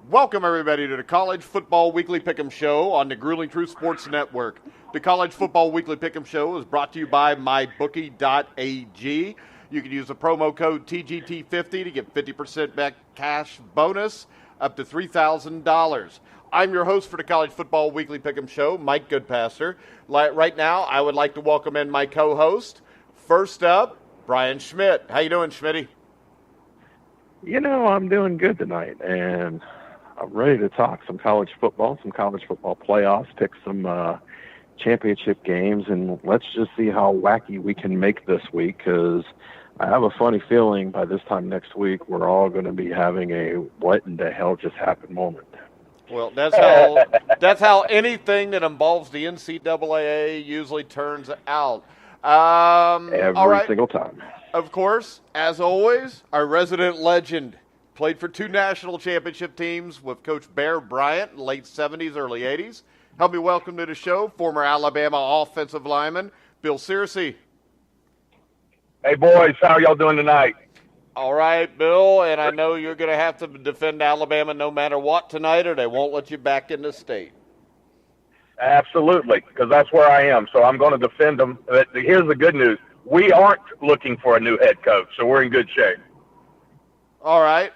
Welcome, everybody, to the College Football Weekly Pick'em Show on the Grueling Truth Sports Network. The College Football Weekly Pick'em Show is brought to you by MyBookie.ag. You can use the promo code TGT50 to get 50% back cash bonus up to $3,000. I'm your host for the College Football Weekly Pick'em Show, Mike Goodpaster. Right now, I would like to welcome in my co-host. First up, Brian Schmidt. How you doing, Schmitty? You know, I'm doing good tonight, and I'm ready to talk some college football playoffs, pick some championship games, and let's just see how wacky we can make this week, because I have a funny feeling by this time next week we're all going to be having a what in the hell just happened moment. Well, that's how anything that involves the NCAA usually turns out. Every single time. Of course, as always, our resident legend played for 2 national championship teams with Coach Bear Bryant in the late 70s, early 80s. Help me welcome to the show former Alabama offensive lineman Bill Searcy. Hey, boys, how are y'all doing tonight? All right, Bill, and I know you're going to have to defend Alabama no matter what tonight, or they won't let you back in the state. Absolutely, because that's where I am, so I'm going to defend them. But here's the good news. We aren't looking for a new head coach, so we're in good shape. All right.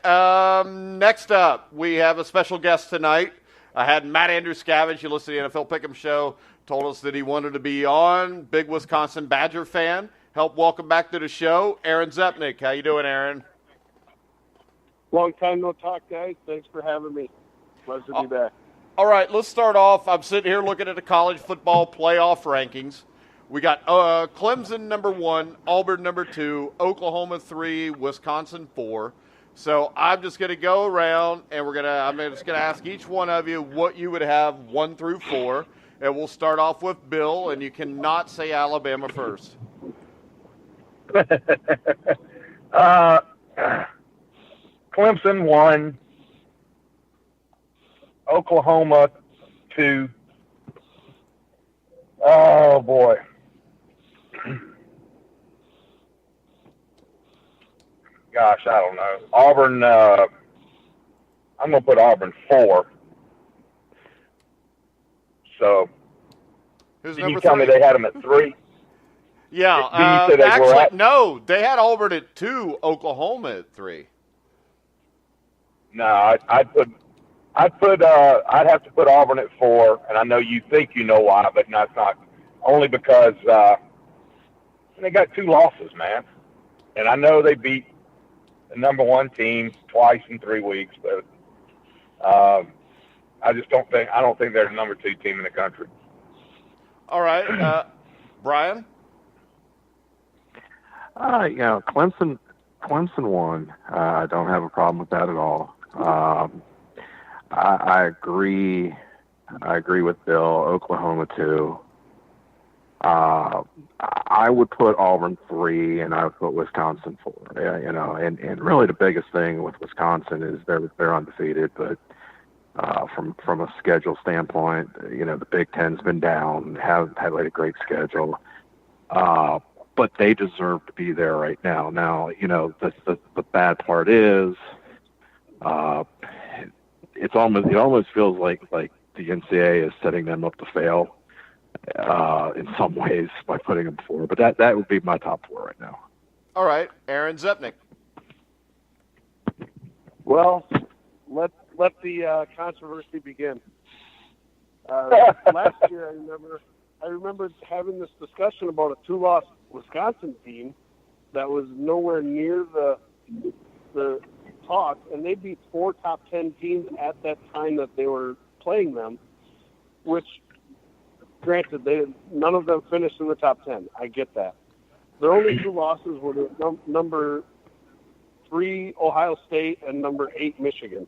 Next up, we have a special guest tonight. I had Matt Andrew Scavenge, you listen to the NFL Pick'em Show, told us that he wanted to be on. Big Wisconsin Badger fan. Help welcome back to the show, Aaron Zepnick. How you doing, Aaron? Long time no talk, guys. Thanks for having me. Pleasure to be back. All right, let's start off. I'm sitting here looking at the college football playoff rankings. We got Clemson number 1, Auburn number 2, Oklahoma 3, Wisconsin 4. So I'm just going to go around, and I'm just going to ask each one of you what you would have 1 through 4. And we'll start off with Bill, and you cannot say Alabama first. Clemson 1, Oklahoma 2. Oh, boy. Gosh, I don't know. Auburn, I'm going to put Auburn 4. So, Who's did you number tell 3? me they had them at 3? Yeah. Did you say they were at? No, they had Auburn at 2, Oklahoma at 3. No, I'd have to put Auburn at 4, and I know you think you know why, but no, it's not. Only because they got 2 losses, man. And I know they beat the number 1 team twice in 3 weeks, but I don't think they're the number 2 team in the country. All right, Brian. Clemson 1. I don't have a problem with that at all. I agree. I agree with Bill. Oklahoma 2. I would put Auburn 3, and I would put Wisconsin 4. And really the biggest thing with Wisconsin is they're undefeated, but from a schedule standpoint, the Big Ten's been down, have had a great schedule, but they deserve to be there right now. Now, the bad part is, it almost feels like the NCAA is setting them up to fail in some ways by putting them 4. But that would be my top 4 right now. All right, Aaron Zepnick. Well, let the controversy begin. Last year, I remember having this discussion about a 2-loss Wisconsin team that was nowhere near the talk, and they beat 4 top 10 teams at that time that they were playing them, which, granted, none of them finished in the top 10. I get that. Their only 2 losses were to number 3 Ohio State and number 8 Michigan.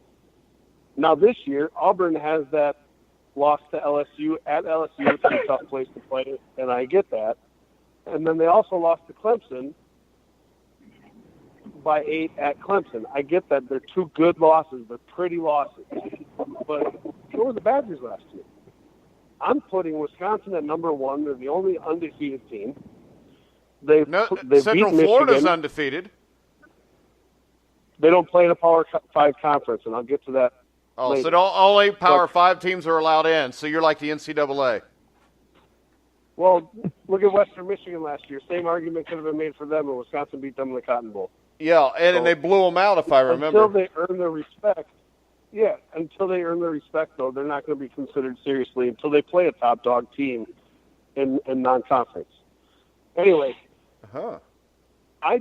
Now this year, Auburn has that loss to LSU at LSU. It's a tough place to play, and I get that. And then they also lost to Clemson by 8 at Clemson. I get that. They're 2 good losses. They're pretty losses. But so were the Badgers last year. I'm putting Wisconsin at number 1. They're the only undefeated team. They've Central beat Florida's Michigan. undefeated. They don't play in a Power 5 conference, and I'll get to that Oh, later. so only Power 5 teams are allowed in. So you're like the NCAA. Well, look at Western Michigan last year. Same argument could have been made for them, and Wisconsin beat them in the Cotton Bowl. Yeah, and they blew them out, if I remember. Until they earn their respect. Yeah, until they earn their respect, though, they're not going to be considered seriously until they play a top dog team in non-conference. Anyway, I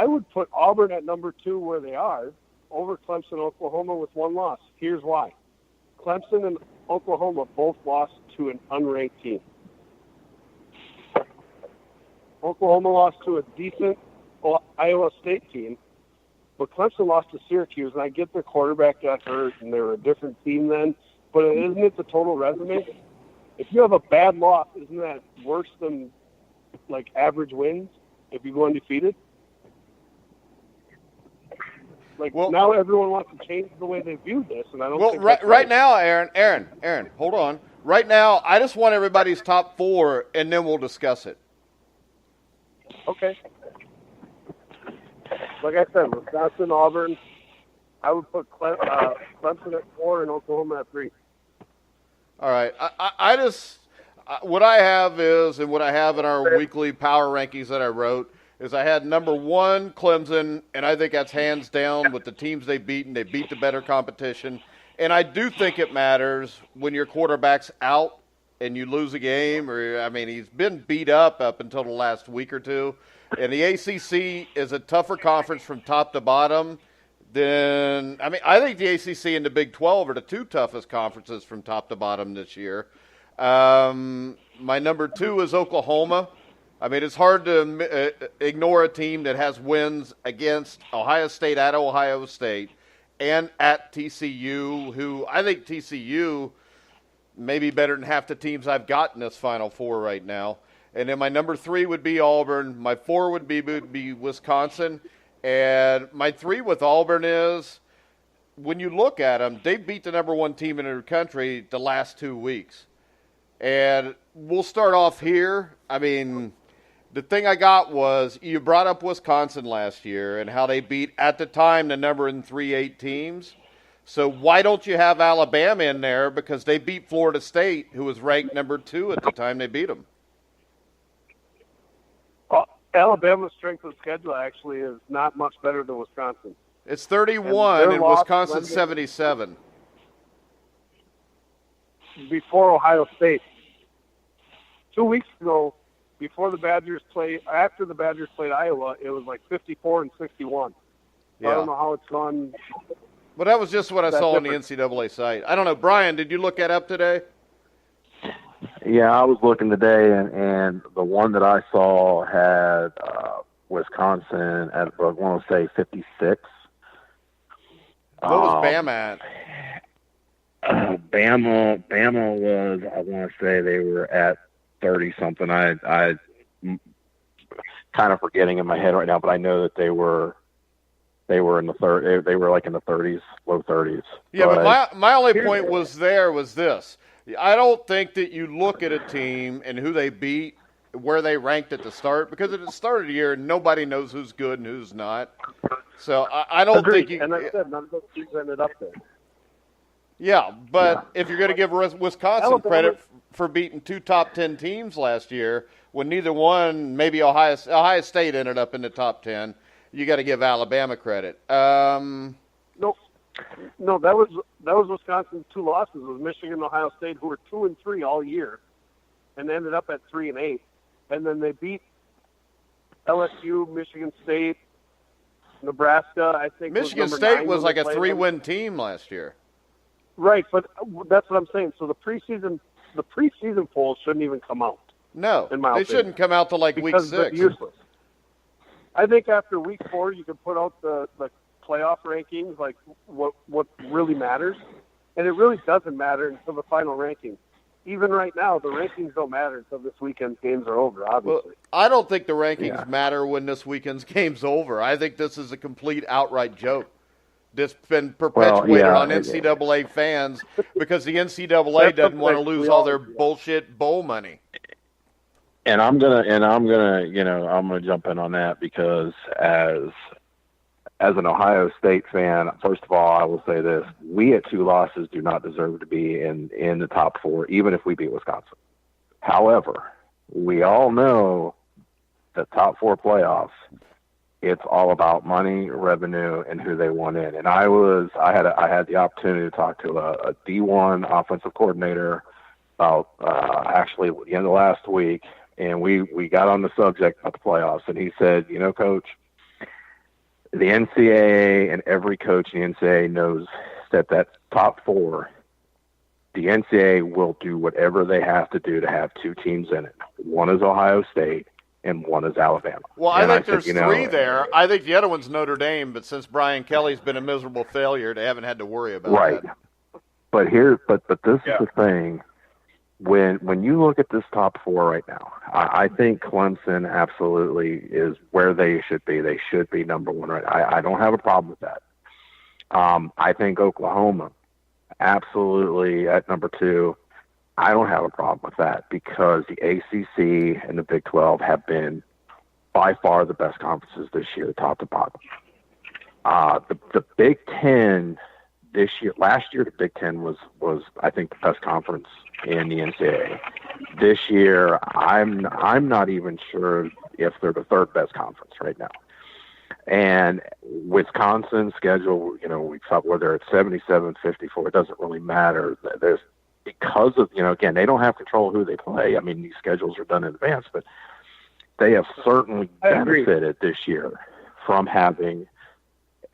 would put Auburn at number 2 where they are over Clemson and Oklahoma with one loss. Here's why. Clemson and Oklahoma both lost to an unranked team. Oklahoma lost to a decent Iowa State team, but Clemson lost to Syracuse, and I get their quarterback got hurt, and they were a different team then, but isn't it the total resume? If you have a bad loss, isn't that worse than, like, average wins if you go undefeated? Like, now everyone wants to change the way they view this, and I don't think that's right now, Aaron, hold on. Right now, I just want everybody's top 4, and then we'll discuss it. Okay. Like I said, Wisconsin, Auburn, I would put Clemson at 4 and Oklahoma at 3. All right. I just what I have is, and what I have in our weekly power rankings that I wrote, is I had number 1, Clemson, and I think that's hands down with the teams they've beaten. They beat the better competition. And I do think it matters when your quarterback's out and you lose a game, he's been beat up until the last week or two. And the ACC is a tougher conference from top to bottom than – I think the ACC and the Big 12 are the 2 toughest conferences from top to bottom this year. My number 2 is Oklahoma. It's hard to ignore a team that has wins against Ohio State at Ohio State and at TCU, who I think TCU – maybe better than half the teams I've got in this Final Four right now. And then my number 3 would be Auburn. My 4 would be Wisconsin. And my 3 with Auburn is, when you look at them, they beat the number 1 team in their country the last 2 weeks. And we'll start off here. The thing I got was, you brought up Wisconsin last year and how they beat, at the time, the number 3-8 teams. So why don't you have Alabama in there? Because they beat Florida State, who was ranked number 2 at the time they beat them. Alabama's strength of schedule actually is not much better than Wisconsin. It's 31 and Wisconsin 77. Before Ohio State. 2 weeks ago, after the Badgers played Iowa, it was like 54 and 61. Yeah. I don't know how it's gone. But that was just what I saw on the NCAA site. I don't know. Brian, did you look that up today? Yeah, I was looking today, and the one that I saw had Wisconsin at, I want to say, 56. What was Bama at? Bama was, I want to say they were at 30-something. I kind of forgetting in my head right now, but I know that they were in the third. They were like in the 30s, low 30s. Yeah, but my only point was this. I don't think that you look at a team and who they beat, where they ranked at the start, because at the start of the year, nobody knows who's good and who's not. So I don't think you. And like I said, none of those teams ended up there. Yeah, but if you're going to give Wisconsin credit for beating 2 top 10 teams last year, when neither one, maybe Ohio State ended up in the top 10, you got to give Alabama credit. No, that was Wisconsin's 2 losses. It was Michigan and Ohio State, who were 2 and 3 all year, and ended up at 3 and 8. And then they beat LSU, Michigan State, Nebraska. I think Michigan State was like a 3-win team last year. Right, but that's what I'm saying. So the preseason polls shouldn't even come out. No, in my they opinion, shouldn't come out till like week 6. They're useless. I think after week 4, you can put out the playoff rankings, like what really matters, and it really doesn't matter until the final ranking. Even right now, the rankings don't matter until this weekend's games are over, obviously. Well, I don't think the rankings matter when this weekend's game's over. I think this is a complete outright joke that's been perpetuated on NCAA fans because the NCAA doesn't want to lose all their bullshit bowl money. And I'm gonna jump in on that because as as an Ohio State fan, first of all, I will say this: we at 2 losses do not deserve to be in the top 4, even if we beat Wisconsin. However, we all know the top 4 playoffs. It's all about money, revenue, and who they want in. And I had the opportunity to talk to a D1 offensive coordinator about actually at the end of last week, and we got on the subject of the playoffs. And he said, Coach, the NCAA and every coach in the NCAA knows that top 4, the NCAA will do whatever they have to do to have 2 teams in it. One is Ohio State, and one is Alabama. Well, I think there's 3 there. I think the other one's Notre Dame, but since Brian Kelly's been a miserable failure, they haven't had to worry about that. Right. But this is the thing. When you look at this top 4 right now, I think Clemson absolutely is where they should be. They should be number 1 right. I don't have a problem with that. I think Oklahoma absolutely at number 2. I don't have a problem with that because the ACC and the Big 12 have been by far the best conferences this year, top to bottom. The Big 10 this year, last year the Big 10 was I think the best conference in the NCAA. This year, I'm not even sure if they're the 3rd best conference right now. And Wisconsin's schedule, we thought whether it's 77, 54, it doesn't really matter. There's because of, again, they don't have control of who they play. I mean, these schedules are done in advance, but they have certainly benefited this year from having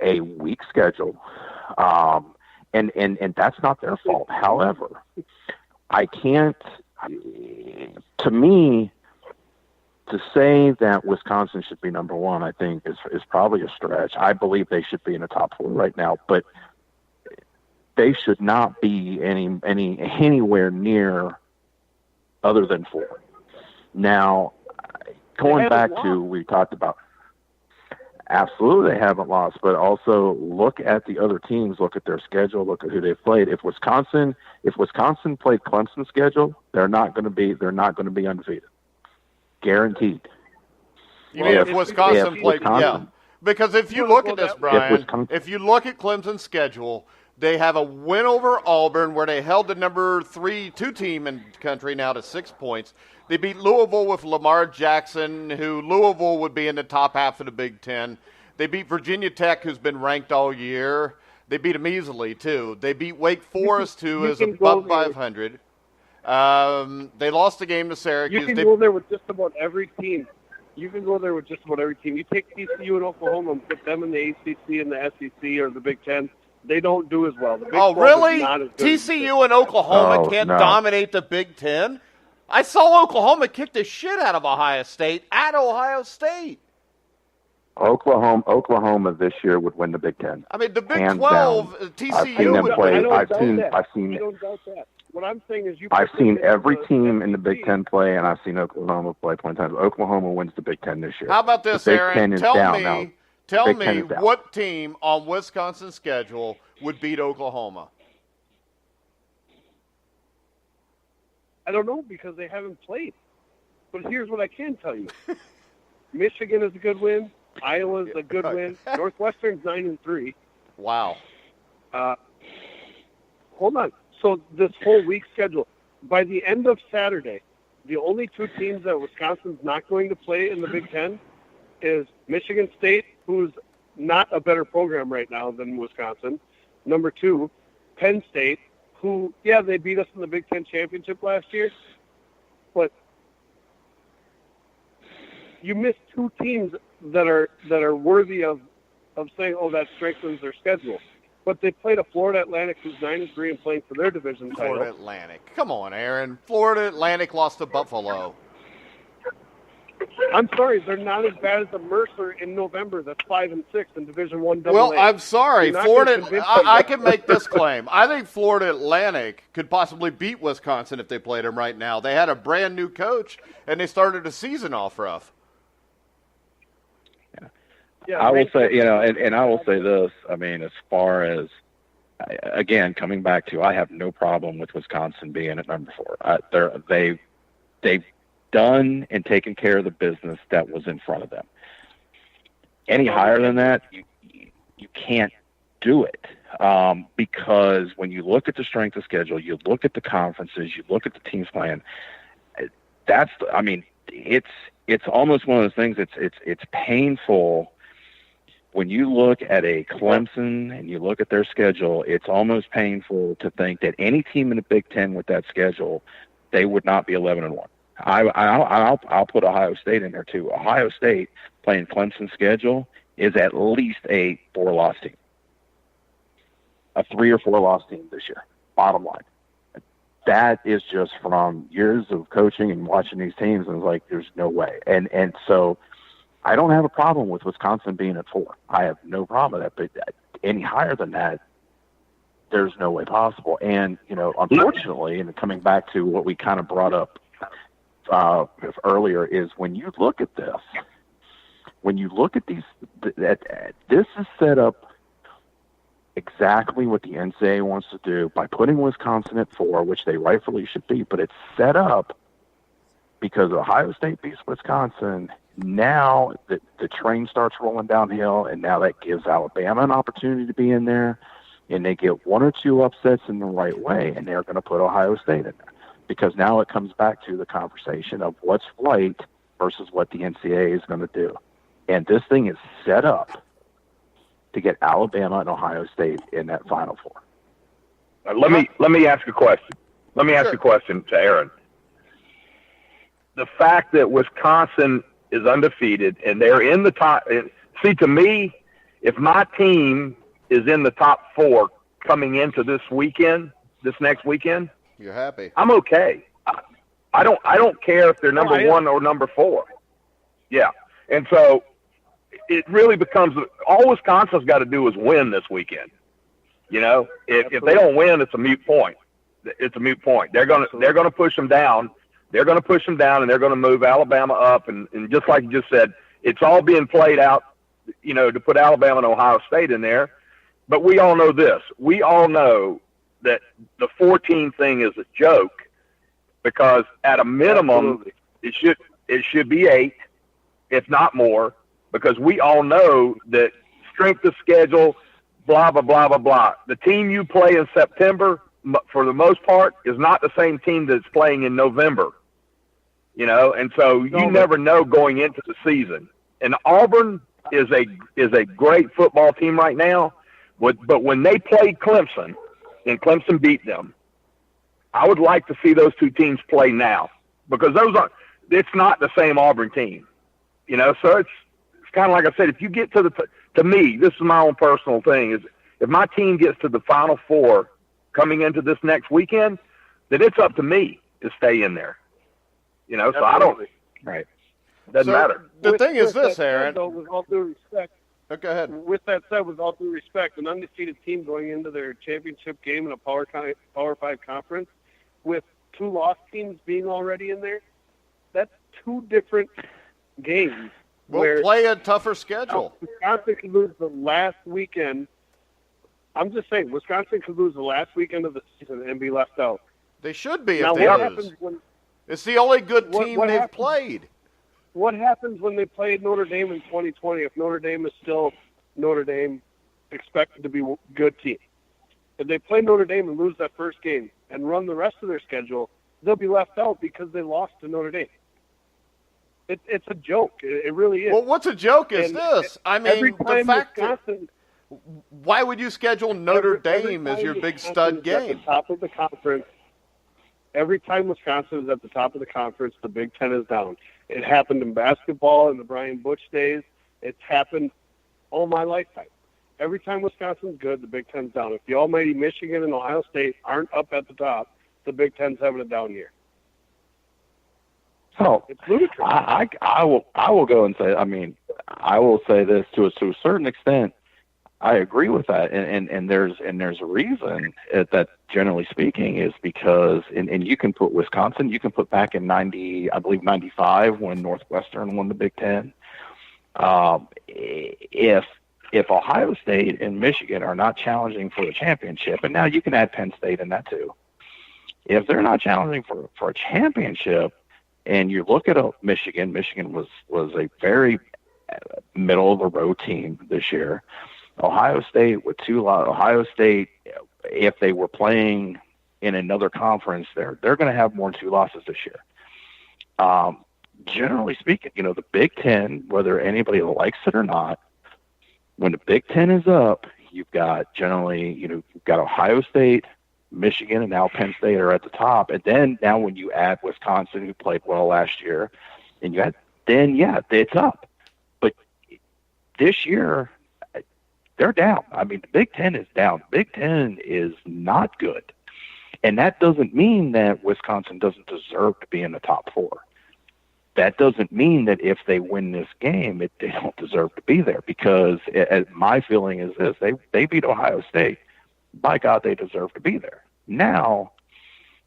a weak schedule. And that's not their fault. However, to me, to say that Wisconsin should be number 1, I think is probably a stretch. I believe they should be in the top 4 right now, but they should not be anywhere near other than 4. Now, going back to we talked about, absolutely they haven't lost, but also look at the other teams, look at their schedule, look at who they've played. If Wisconsin played Clemson's schedule, they're not going to be undefeated, guaranteed. You mean if Wisconsin played? Yeah, because if you look at this, Brian, if you look at Clemson's schedule. They have a win over Auburn where they held the number 2 team in the country now to 6 points. They beat Louisville with Lamar Jackson, who Louisville would be in the top half of the Big Ten. They beat Virginia Tech, who's been ranked all year. They beat them easily, too. They beat Wake Forest, who is above 500. They lost the game to Syracuse. You can go there with just about every team. You take TCU and Oklahoma and put them in the ACC and the SEC or the Big Ten. They don't do as well. The Big 12 really? Is not as good TCU and Oklahoma can't dominate the Big Ten? I saw Oklahoma kick the shit out of Ohio State at Ohio State. Oklahoma this year would win the Big Ten. I mean, the Big 12, TCU would play. I don't doubt that. What I'm saying is I've seen every team in the Big Ten play, and I've seen Oklahoma play plenty of times. Oklahoma wins the Big Ten this year. How about this, Aaron? Tell me what what team on Wisconsin's schedule would beat Oklahoma? I don't know because they haven't played. But here's what I can tell you. Michigan is a good win. Iowa's a good win. Northwestern's 9-3. Wow. Hold on. So this whole week schedule, by the end of Saturday, the only 2 teams that Wisconsin's not going to play in the Big Ten is Michigan State, who's not a better program right now than Wisconsin. Number 2, Penn State, who, they beat us in the Big Ten championship last year, but you missed 2 teams that are worthy of saying, that strengthens their schedule. But they played a Florida Atlantic who's 9-3 and playing for their division title. Florida Atlantic. Come on, Aaron. Florida Atlantic lost to Buffalo. I'm sorry, they're not as bad as the Mercer in November. That's 5-6 in Division I AA. Well, I'm sorry, Florida. I can make this claim. I think Florida Atlantic could possibly beat Wisconsin if they played them right now. They had a brand new coach, and they started the season off rough. Yeah, I will say, and I will say this. I mean, as far as again coming back to, I have no problem with Wisconsin being at number 4. They've done and taken care of the business that was in front of them. Any higher than that, you can't do it because when you look at the strength of schedule, you look at the conferences, you look at the teams playing. It's almost one of those things. It's painful when you look at a Clemson and you look at their schedule. It's almost painful to think that any team in the Big Ten with that schedule, they would not be 11-1. I'll put Ohio State in there too. Ohio State playing Clemson's schedule is at least a 4-loss team, a 3 or 4-loss team this year. Bottom line, that is just from years of coaching and watching these teams, and it's like there's no way. And so I don't have a problem with Wisconsin being at 4. I have no problem with that, but any higher than that, there's no way possible. And unfortunately, and coming back to what we kind of brought up earlier, is when you look at this, when you look at these, this is set up exactly what the NCAA wants to do by putting Wisconsin at 4, which they rightfully should be, but it's set up because Ohio State beats Wisconsin. Now the train starts rolling downhill, and now that gives Alabama an opportunity to be in there, and they get 1 or 2 upsets in the right way, and they're going to put Ohio State in there. Because now it comes back to the conversation of what's right versus what the NCAA is going to do. And this thing is set up to get Alabama and Ohio State in that Final Four. Let me ask a question. Let me ask a question to Aaron. The fact that Wisconsin is undefeated and they're in the top – see, to me, if my team is in the top 4 coming into this next weekend, you're happy. I'm okay. I don't care if they're number 1 or number 4. Yeah. And so it really becomes all Wisconsin's got to do is win this weekend. If they don't win, it's a moot point. It's a moot point. They're gonna push them down. They're gonna push them down, and they're gonna move Alabama up. And just like you just said, it's all being played out, to put Alabama and Ohio State in there. But we all know this. We all know that the 14 thing is a joke, because at a minimum it should be 8, if not more, because we all know that strength of schedule, blah blah blah blah blah. The team you play in September, for the most part, is not the same team that's playing in November. And so you never know going into the season. And Auburn is a great football team right now, but when they played Clemson, and Clemson beat them, I would like to see those 2 teams play now, because it's not the same Auburn team, so it's kind of like I said, if you get to me, this is my own personal thing, is if my team gets to the Final Four coming into this next weekend, then it's up to me to stay in there, so I don't, right. Doesn't matter. The thing is this, Aaron. Though, with all due respect, go ahead. With that said, with all due respect, an undefeated team going into their championship game in a Power 5 conference with 2 lost teams being already in there, that's 2 different games. We'll play a tougher schedule. Wisconsin could lose the last weekend. I'm just saying, Wisconsin could lose the last weekend of the season and be left out. They should be now, if they lose. It's the only good team they've played. What happens when they played Notre Dame in 2020 if Notre Dame is still Notre Dame, expected to be a good team? If they play Notre Dame and lose that first game and run the rest of their schedule, they'll be left out because they lost to Notre Dame. It's a joke. It really is. Well, what's a joke is this. I mean, the fact Wisconsin, why would you schedule Notre Dame as your big stud game? At the top of the conference, every time Wisconsin is at the top of the conference, the Big Ten is down. It happened in basketball in the Brian Butch days. It's happened all my lifetime. Every time Wisconsin's good, the Big Ten's down. If the almighty Michigan and Ohio State aren't up at the top, the Big Ten's having a down year. So it's ludicrous. I will go and say, I will say this to a certain extent. I agree with that, and there's a reason that, generally speaking, is because and you can put Wisconsin, you can put back in 95 when Northwestern won the Big Ten. If Ohio State and Michigan are not challenging for a championship, and now you can add Penn State in that too. If they're not challenging for a championship, and you look at Michigan was a very middle of the road team this year. Ohio State with Ohio State, if they were playing in another conference, they're going to have more than 2 losses this year. Generally speaking, the Big Ten, whether anybody likes it or not, when the Big Ten is up, you've got you've got Ohio State, Michigan, and now Penn State are at the top. And then now when you add Wisconsin, who played well last year, and it's up. But this year, they're down. I mean, the Big Ten is down. The Big Ten is not good. And that doesn't mean that Wisconsin doesn't deserve to be in the top 4. That doesn't mean that if they win this game, they don't deserve to be there, because my feeling is this: they beat Ohio State. By God, they deserve to be there. Now,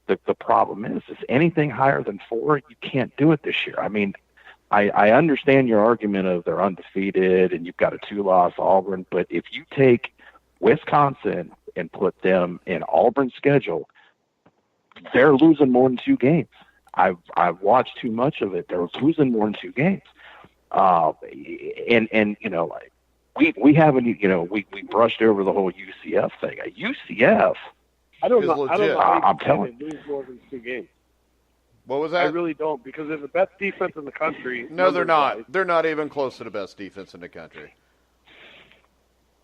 the problem is anything higher than 4, you can't do it this year. I mean, I understand your argument of they're undefeated and you've got a 2-loss Auburn, but if you take Wisconsin and put them in Auburn's schedule, they're losing more than 2 games. I've watched too much of it. They're losing more than 2 games. We haven't, we brushed over the whole UCF thing. UCF, I don't know. I'm telling you, lose more than 2 games. What was that? I really don't, because they're the best defense in the country. No, they're not. They're not even close to the best defense in the country.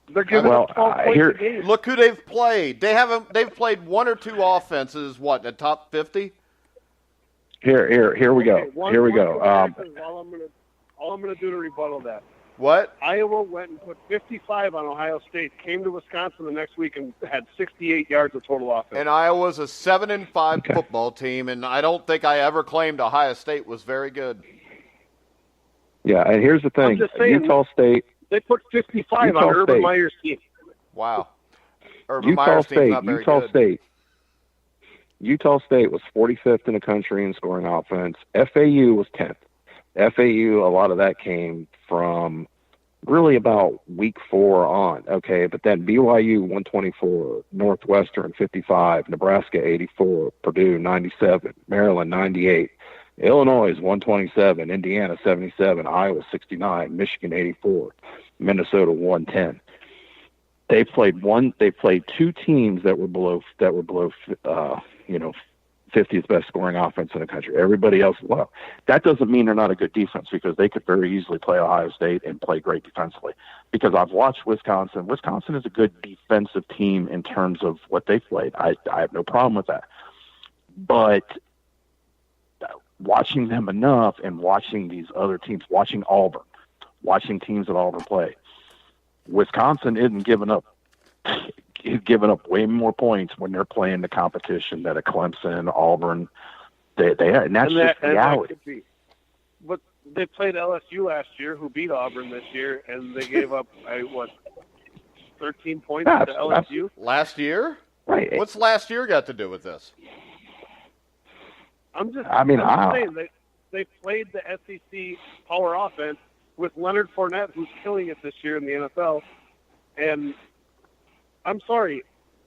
They're giving up 12 points a game. Look who they've played. They've played 1 or 2 offenses. What, in the top 50? Here we go. Here we go. All I'm gonna do to rebuttal that. What? Iowa went and put 55 on Ohio State, came to Wisconsin the next week and had 68 yards of total offense. And Iowa's a 7-5 football team, and I don't think I ever claimed Ohio State was very good. Yeah, and here's the thing: Utah State. They put 55 on Urban Meyer's team. Wow. Urban Meyer's team's not very good. Utah State was 45th in the country in scoring offense. FAU was 10th. FAU, a lot of that came from really about week 4 on, okay? But then BYU 124, Northwestern 55, Nebraska 84, Purdue 97, Maryland 98, Illinois is 127, Indiana 77, Iowa 69, Michigan 84, Minnesota 110. They played 2 teams that were below 50th best scoring offense in the country. Everybody else, well, that doesn't mean they're not a good defense, because they could very easily play Ohio State and play great defensively. Because I've watched Wisconsin. Wisconsin is a good defensive team in terms of what they played. I have no problem with that. But watching them enough and watching these other teams, watching Auburn, watching teams that Auburn play, Wisconsin isn't giving up. He's given up way more points when they're playing the competition that a Clemson, Auburn, they and that's just reality. But they played LSU last year, who beat Auburn this year, and they gave up 13 points to LSU last year. Right? What's last year got to do with this? I'm just saying they played the SEC power offense with Leonard Fournette, who's killing it this year in the NFL, and I'm sorry,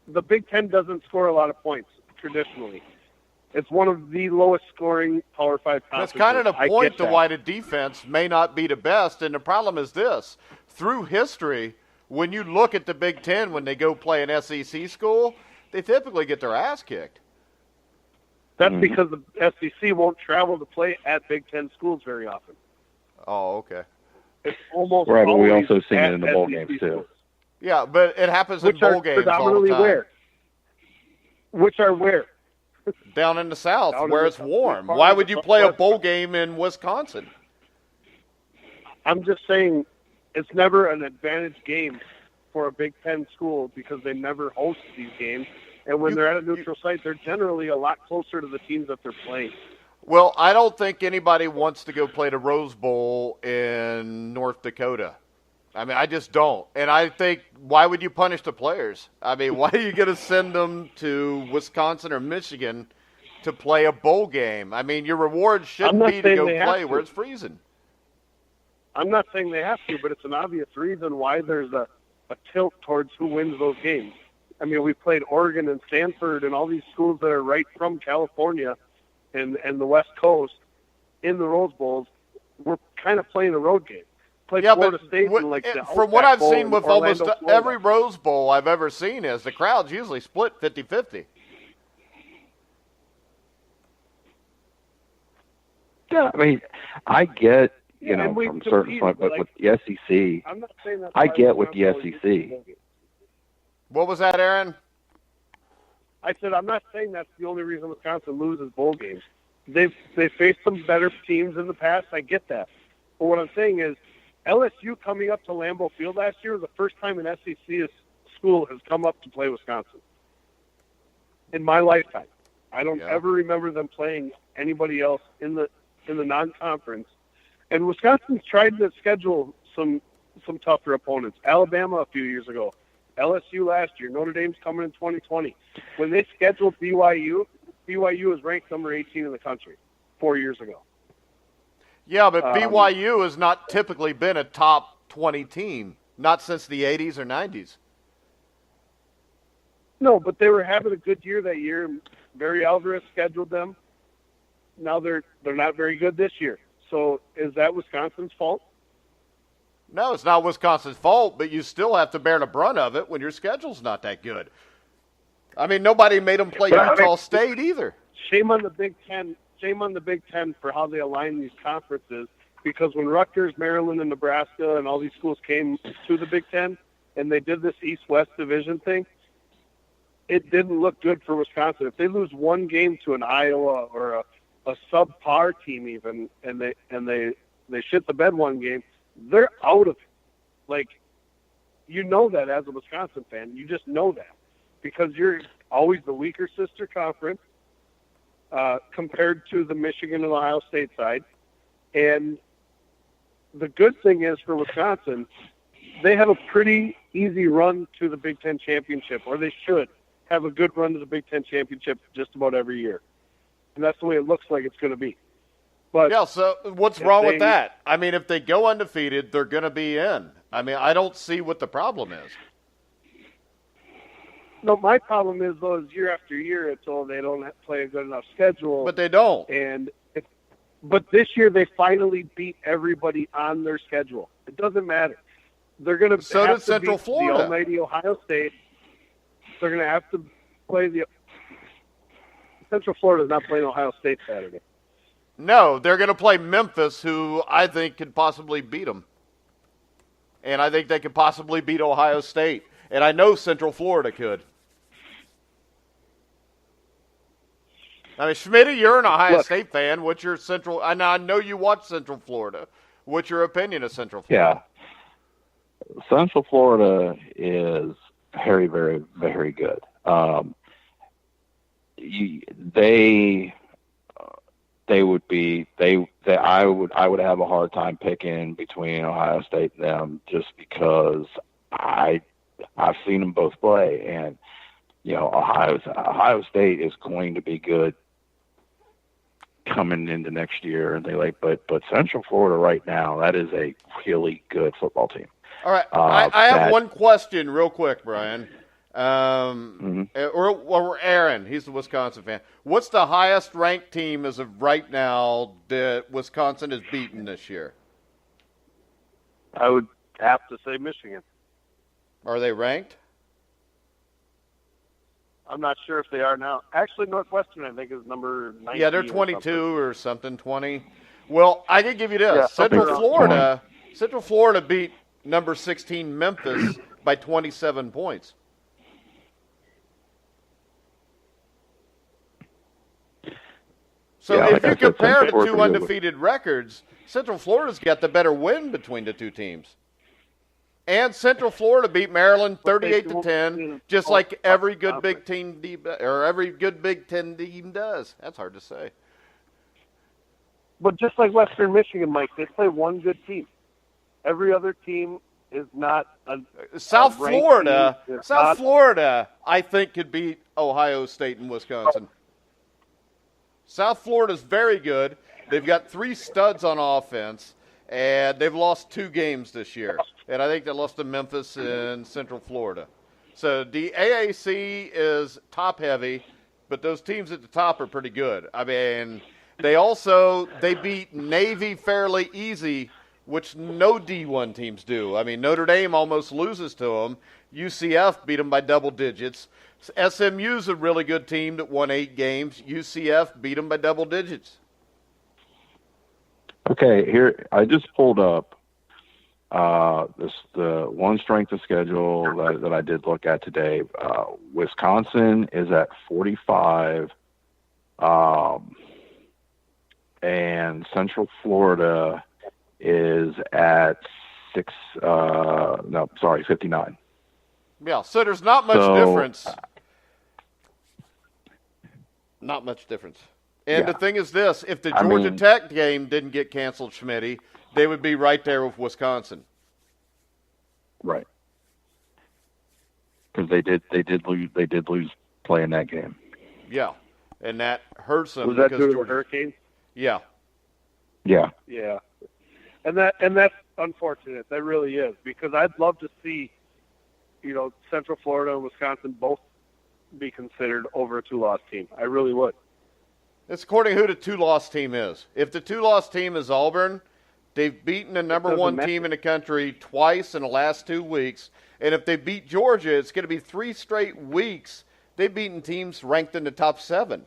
the Big Ten doesn't score a lot of points traditionally. It's one of the lowest scoring Power 5 conferences. That's kind of the point to why the defense may not be the best, and the problem is this. Through history, when you look at the Big Ten, when they go play an SEC school, they typically get their ass kicked. That's because the SEC won't travel to play at Big Ten schools very often. Oh, okay. It's almost right, but we always also seen it in the bowl SEC games, schools. too. Yeah, but it happens in bowl games all the time. Which are where? Down in the South, where it's warm. Why would you play a bowl game in Wisconsin? I'm just saying it's never an advantage game for a Big Ten school because they never host these games. And when they're at a neutral site, they're generally a lot closer to the teams that they're playing. Well, I don't think anybody wants to go play the Rose Bowl in North Dakota. I mean, I just don't. And I think, why would you punish the players? I mean, why are you going to send them to Wisconsin or Michigan to play a bowl game? I mean, your reward shouldn't be to go play where it's freezing. I'm not saying they have to, but it's an obvious reason why there's a tilt towards who wins those games. I mean, we played Oregon and Stanford and all these schools that are right from California and the West Coast in the Rose Bowls. We're kind of playing a road game. play Yeah, Florida but State in like the from what Outback I've Bowl seen in with Orlando, almost Florida. every Rose Bowl I've ever seen is the crowd's usually split 50-50. Yeah, I mean, I get, you Yeah, and know, we from a certain compete, point, but like, with the SEC, I'm not saying that's I why get with the Wisconsin always loses SEC. bowl games. What was that, Aaron? I said I'm not saying that's the only reason Wisconsin loses bowl games. They've faced some better teams in the past. I get that. But what I'm saying is LSU coming up to Lambeau Field last year was the first time an SEC school has come up to play Wisconsin in my lifetime. I don't ever remember them playing anybody else in the non-conference. And Wisconsin's tried to schedule some tougher opponents. Alabama a few years ago, LSU last year, Notre Dame's coming in 2020. When they scheduled BYU was ranked number 18 in the country 4 years ago. Yeah, but BYU has not typically been a top 20 team, not since the 80s or 90s. No, but they were having a good year that year. Barry Alvarez scheduled them. Now they're not very good this year. So is that Wisconsin's fault? No, it's not Wisconsin's fault, but you still have to bear the brunt of it when your schedule's not that good. I mean, nobody made them play Utah State either. Shame on the Big Ten. Shame on the Big Ten for how they align these conferences. Because when Rutgers, Maryland, and Nebraska and all these schools came to the Big Ten and they did this East-West division thing, it didn't look good for Wisconsin. If they lose one game to an Iowa or a subpar team even, and they shit the bed one game, they're out of it. Like, you know that as a Wisconsin fan. You just know that because you're always the weaker sister conference compared to the Michigan and Ohio State side. And the good thing is for Wisconsin, they have a pretty easy run to the Big Ten championship, or they should have a good run to the Big Ten championship just about every year. And that's the way it looks like it's going to be. But yeah, so what's wrong with that? I mean, if they go undefeated, they're going to be in. I mean, I don't see what the problem is. No, my problem is, though, is year after year, it's all they don't play a good enough schedule. But they don't. But this year, they finally beat everybody on their schedule. It doesn't matter. They're going to so have did to Central beat Florida. the almighty Ohio State. They're going to have to play the Central Florida's not playing Ohio State Saturday. No, they're going to play Memphis, who I think could possibly beat them. And I think they could possibly beat Ohio State. And I know Central Florida could. I mean, Schmidt, you're an Ohio State fan. What's your Central? I know you watch Central Florida. What's your opinion of Central Florida? Yeah. Central Florida is very, very, very good. They would be I would have a hard time picking between Ohio State and them just because I've seen them both play, and you know Ohio State is going to be good coming into next year, and but Central Florida right now, that is a really good football team. All right, I have one question real quick, Brian. Or Aaron, he's the Wisconsin fan. What's the highest ranked team as of right now that Wisconsin has beaten this year? I would have to say Michigan. Are they ranked? I'm not sure if they are now. Actually, Northwestern, I think, is number 19. Yeah, they're 22 or something, 20. Well, I can give you this. Yeah, Central Florida beat number 16 Memphis by 27 points. So if you compare the two undefeated records, Central Florida's got the better win between the two teams. And Central Florida beat Maryland 38-10, just like every good Big Ten or every good Big Ten team does. That's hard to say. But just like Western Michigan, Mike, they play one good team. Every other team is not South Florida, I think, could beat Ohio State and Wisconsin. South Florida's very good. They've got 3 studs on offense, and they've lost 2 games this year. And I think they lost to Memphis and Central Florida. So the AAC is top-heavy, but those teams at the top are pretty good. I mean, they beat Navy fairly easy which no D1 teams do. I mean, Notre Dame almost loses to them. UCF beat them by double digits. SMU's a really good team that won 8 games. UCF beat them by double digits. Okay, here I just pulled up the one strength of schedule that I did look at today. Wisconsin is at 45, and Central Florida is at 59. Yeah, so there's not much difference. Not much difference. And the thing is this, if the Georgia Tech game didn't get canceled, Schmitty, they would be right there with Wisconsin. Right. Because they did lose playing that game. Yeah. And that hurts them. Was that due to the hurricane? Yeah. Yeah. Yeah. And that's unfortunate. That really is, because I'd love to see, Central Florida and Wisconsin both be considered over a 2-loss team. I really would. It's according to who the 2-loss team is. If the 2-loss team is Auburn, they've beaten the number 1 team in the country twice in the last 2 weeks. And if they beat Georgia, it's going to be 3 straight weeks they've beaten teams ranked in the top 7.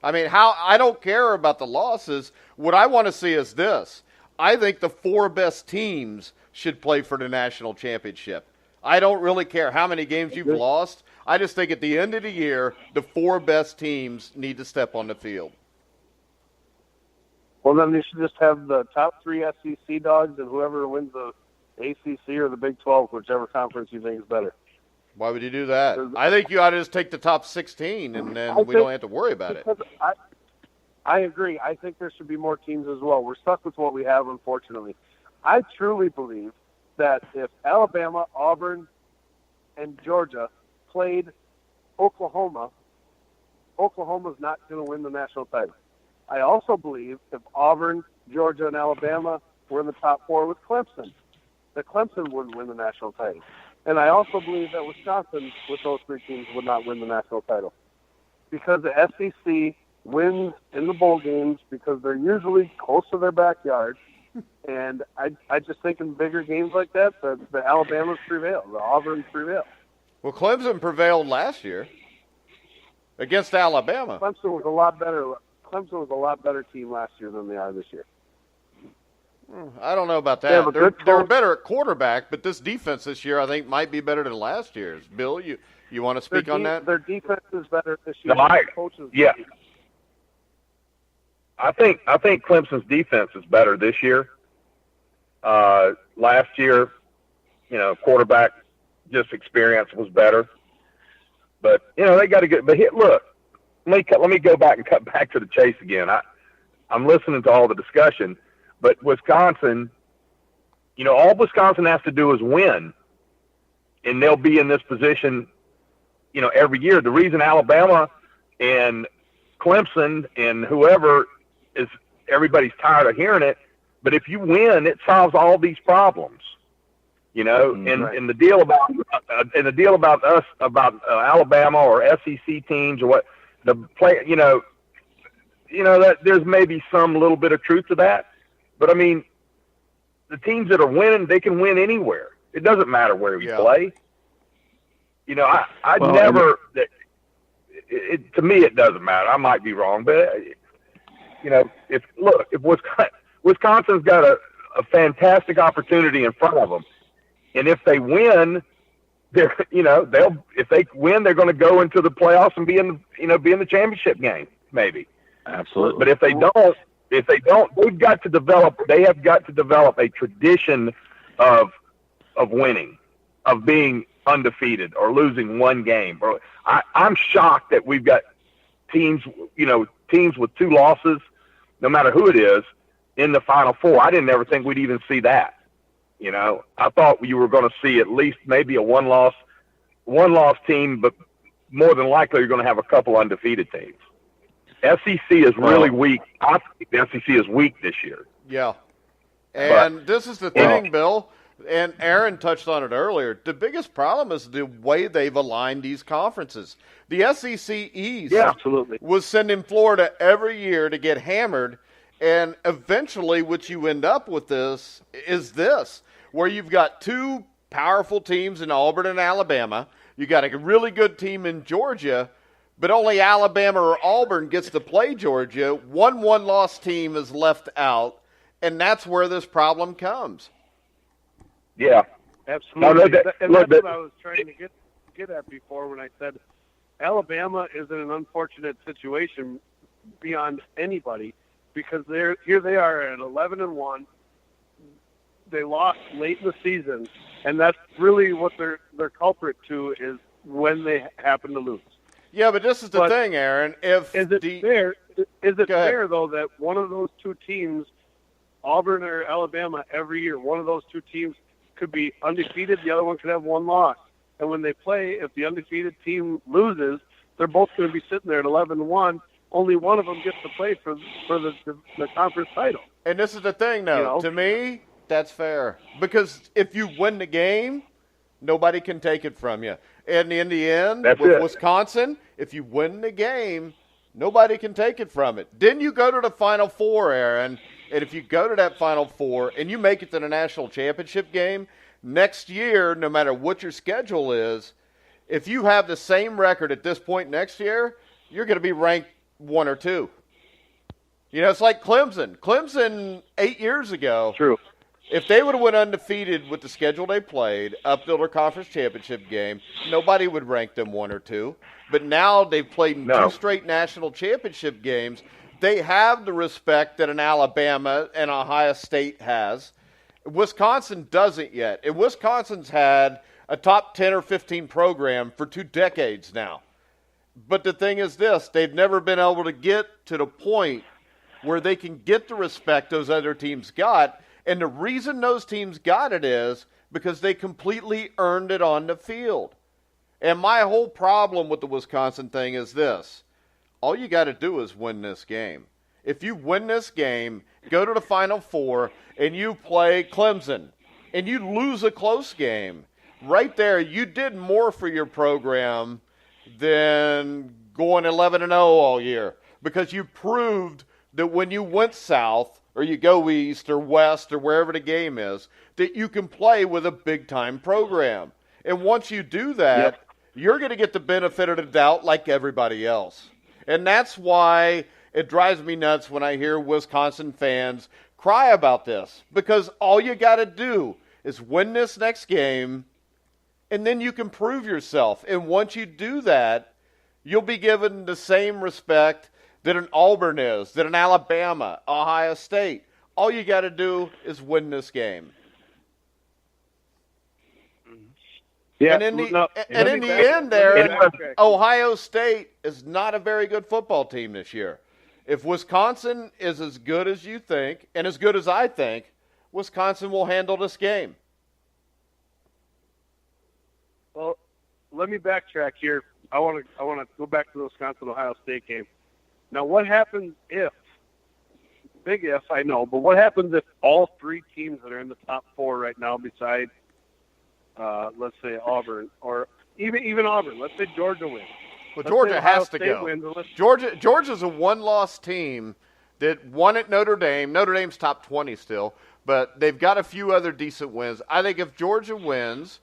I mean, I don't care about the losses. What I want to see is this. I think the 4 best teams should play for the national championship. I don't really care how many games you've lost. I just think at the end of the year, the 4 best teams need to step on the field. Well, then you should just have the top 3 SEC dogs and whoever wins the ACC or the Big 12, whichever conference you think is better. Why would you do that? I think you ought to just take the top 16, and then we don't have to worry about it. I agree. I think there should be more teams as well. We're stuck with what we have, unfortunately. I truly believe that if Alabama, Auburn, and Georgia played Oklahoma, Oklahoma's not going to win the national title. I also believe if Auburn, Georgia, and Alabama were in the top 4 with Clemson, that Clemson wouldn't win the national title. And I also believe that Wisconsin, with those 3 teams, would not win the national title. Because the SEC wins in the bowl games because they're usually close to their backyard. And I just think in bigger games like that, the Alabamas prevail, the Auburns prevail. Well, Clemson prevailed last year against Alabama. Clemson was a lot better. Clemson was a lot better team last year than they are this year. I don't know about that. They're better at quarterback, but this defense this year I think might be better than last year's. Bill, you want to speak on that? Their defense is better this year. Yeah. I think Clemson's defense is better this year. Last year, quarterback just experience was better. But they got to get. But look, let me go back and cut back to the chase again. I'm listening to all the discussion, but Wisconsin, all Wisconsin has to do is win, and they'll be in this position, every year. The reason Alabama and Clemson and whoever is, everybody's tired of hearing it, but if you win, it solves all these problems, Right. And the deal about us, about Alabama or SEC teams or what the play, that there's maybe some little bit of truth to that, but I mean, the teams that are winning, they can win anywhere. It doesn't matter where you play. To me, it doesn't matter. I might be wrong, but if Wisconsin's got a fantastic opportunity in front of them, and if they win, if they win, they're going to go into the playoffs and be in the championship game, maybe. Absolutely. But if they don't, they have got to develop a tradition of winning, of being undefeated or losing one game. I'm shocked that we've got teams with 2 losses, no matter who it is, in the Final Four. I didn't ever think we'd even see that. I thought you were going to see at least maybe a one-loss team, but more than likely you're going to have a couple undefeated teams. SEC is really weak. I think the SEC is weak this year. Yeah. And this is the thing, Bill, and Aaron touched on it earlier. The biggest problem is the way they've aligned these conferences. The SEC East absolutely was sending Florida every year to get hammered, And eventually what you end up with is this, where you've got two powerful teams in Auburn and Alabama. You got a really good team in Georgia, but only Alabama or Auburn gets to play Georgia. One-loss team is left out, and that's where this problem comes. Yeah. Absolutely. That's what I was trying to get at before when I said Alabama is in an unfortunate situation beyond anybody because here they are at 11-1. They lost late in the season, and that's really what they're culprit to is when they happen to lose. Yeah, but this is the thing, Aaron. Is it fair though that one of those two teams, Auburn or Alabama, every year one of those two teams could be undefeated, the other one could have one loss. And when they play, if the undefeated team loses, they're both going to be sitting there at 11-1. Only one of them gets to play for the conference title. And this is the thing, though. To me, that's fair. Because if you win the game, nobody can take it from you. And in the end, Wisconsin, if you win the game, nobody can take it from it. Then you go to the Final Four, Aaron. And if you go to that Final Four and you make it to the national championship game, next year, no matter what your schedule is, if you have the same record at this point next year, you're going to be ranked 1 or 2. You know, it's like Clemson. Clemson 8 years ago, true. If they would have went undefeated with the schedule they played up till their conference championship game, nobody would rank them 1 or 2. But now they've played in 2 straight national championship games. They have the respect that an Alabama and Ohio State has. Wisconsin doesn't yet. And Wisconsin's had a top 10 or 15 program for 2 decades now. But the thing is this, they've never been able to get to the point where they can get the respect those other teams got. And the reason those teams got it is because they completely earned it on the field. And my whole problem with the Wisconsin thing is this. All you got to do is win this game. If you win this game, go to the Final Four, and you play Clemson, and you lose a close game, right there you did more for your program than going 11-0 all year because you proved that when you went south or you go east or west or wherever the game is, that you can play with a big-time program. And once you do that, you're going to get the benefit of the doubt like everybody else. And that's why it drives me nuts when I hear Wisconsin fans cry about this. Because all you got to do is win this next game, and then you can prove yourself. And once you do that, you'll be given the same respect that an Auburn is, that an Alabama, Ohio State. All you got to do is win this game. Yeah, and in the end there, Ohio State is not a very good football team this year. If Wisconsin is as good as you think and as good as I think, Wisconsin will handle this game. Well, let me backtrack here. I want to go back to the Wisconsin-Ohio State game. Now, what happens if, big if, I know, but what happens if all 3 teams that are in the top 4 right now besides let's say Auburn, or even Auburn. Let's say Georgia wins. Well, Georgia has to go. Georgia's a 1-loss team that won at Notre Dame. Notre Dame's top 20 still, but they've got a few other decent wins. I think if Georgia wins,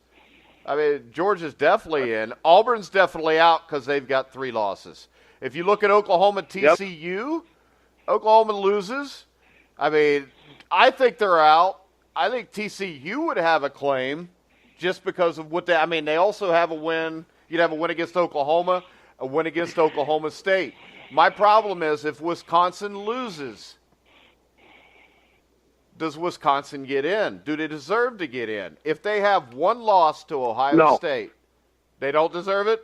I mean, Georgia's definitely in. Auburn's definitely out because they've got 3 losses. If you look at Oklahoma, TCU, Oklahoma loses. I mean, I think they're out. I think TCU would have a claim. Just because of what they also have a win. You'd have a win against Oklahoma, a win against Oklahoma State. My problem is if Wisconsin loses, does Wisconsin get in? Do they deserve to get in? If they have 1 loss to Ohio State, they don't deserve it?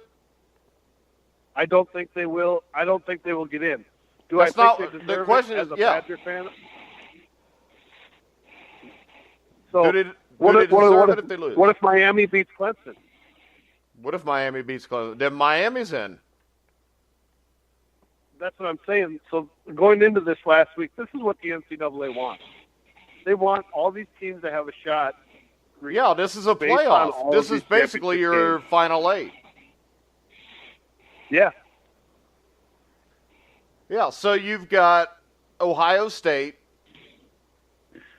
I don't think they will. I don't think they will get in. That's I think they deserve the question it is, as a Badger fan? So, What if Miami beats Clemson? What if Miami beats Clemson? Then Miami's in. That's what I'm saying. So going into this last week, this is what the NCAA wants. They want all these teams to have a shot. Yeah, this is a playoff. This is basically your Final 8. Yeah. Yeah, so you've got Ohio State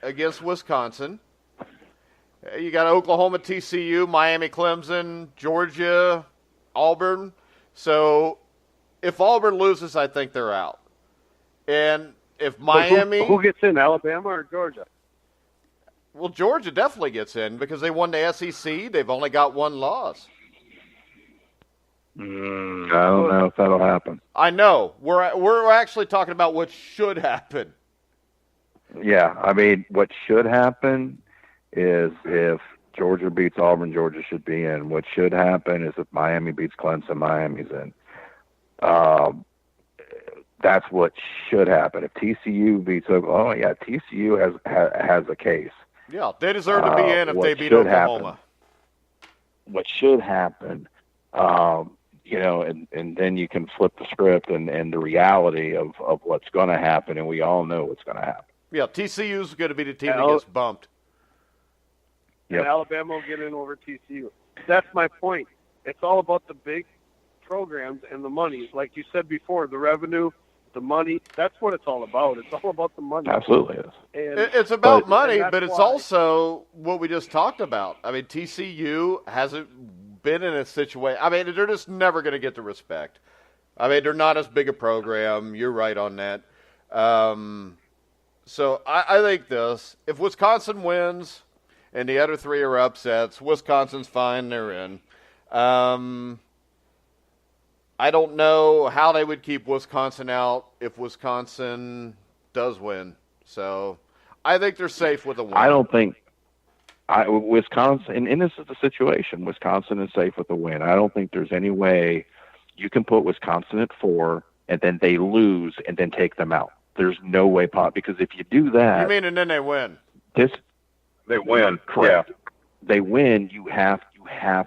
against Wisconsin. You got Oklahoma, TCU, Miami, Clemson, Georgia, Auburn. So if Auburn loses, I think they're out. And if Miami... Who gets in, Alabama or Georgia? Well, Georgia definitely gets in because they won the SEC. They've only got one loss. I don't know if that'll happen. I know. We're actually talking about what should happen. Yeah, I mean, what should happen is if Georgia beats Auburn, Georgia should be in. What should happen is if Miami beats Clemson, Miami's in. That's what should happen. If TCU beats Oklahoma, TCU has a case. Yeah, they deserve to be in if they beat Oklahoma. What should happen, and then you can flip the script and the reality of what's going to happen, and we all know what's going to happen. Yeah, TCU's going to be the team that gets bumped. And Alabama will get in over TCU. That's my point. It's all about the big programs and the money. Like you said before, the revenue, the money, that's what it's all about. It's all about the money. Absolutely is. It's about money, but it's also what we just talked about. I mean, TCU hasn't been in a situation. I mean, they're just never going to get the respect. I mean, they're not as big a program. You're right on that. So I think this. If Wisconsin wins and the other three are upsets, Wisconsin's fine. They're in. I don't know how they would keep Wisconsin out if Wisconsin does win. So I think they're safe with a win. I don't think Wisconsin, and this is the situation. Wisconsin is safe with a win. I don't think there's any way you can put Wisconsin at 4 and then they lose and then take them out. There's no way because if you do that, you mean and then they win? They win. Correct. Yeah. They win. You have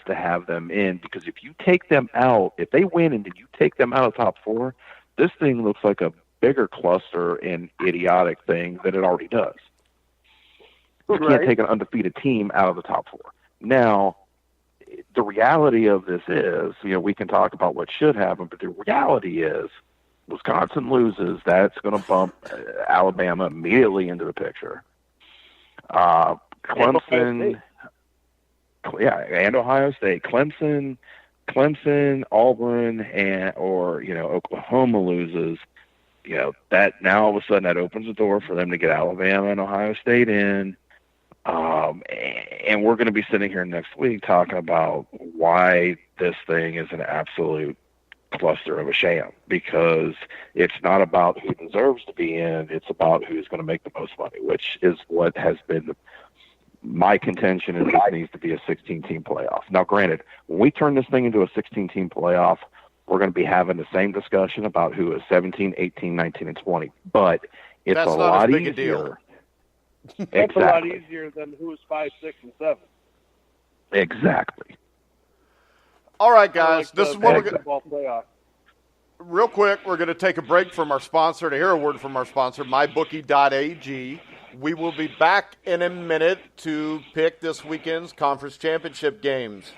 to have them in, because if you take them out, if they win and then you take them out of top 4, this thing looks like a bigger cluster and idiotic thing than it already does. You can't take an undefeated team out of the top 4. Now, the reality of this is, we can talk about what should happen, but the reality is Wisconsin loses, that's going to bump Alabama immediately into the picture. Clemson, and Ohio State. Clemson, Auburn, or Oklahoma loses. That now all of a sudden that opens the door for them to get Alabama and Ohio State in. And we're going to be sitting here next week talking about why this thing is an absolute cluster of a sham, because it's not about who deserves to be in, it's about who's going to make the most money, which is what has been my contention, is it needs to be a 16-team playoff. Now, granted, when we turn this thing into a 16-team playoff, we're going to be having the same discussion about who is 17, 18, 19, and 20, but it's That's a not lot as big easier. A deal. That's a lot easier than who's 5, 6, and 7. Exactly. All right, guys. This is what we're going to. Real quick, we're going to take a break from our sponsor to hear a word from our sponsor, MyBookie.ag. We will be back in a minute to pick this weekend's conference championship games.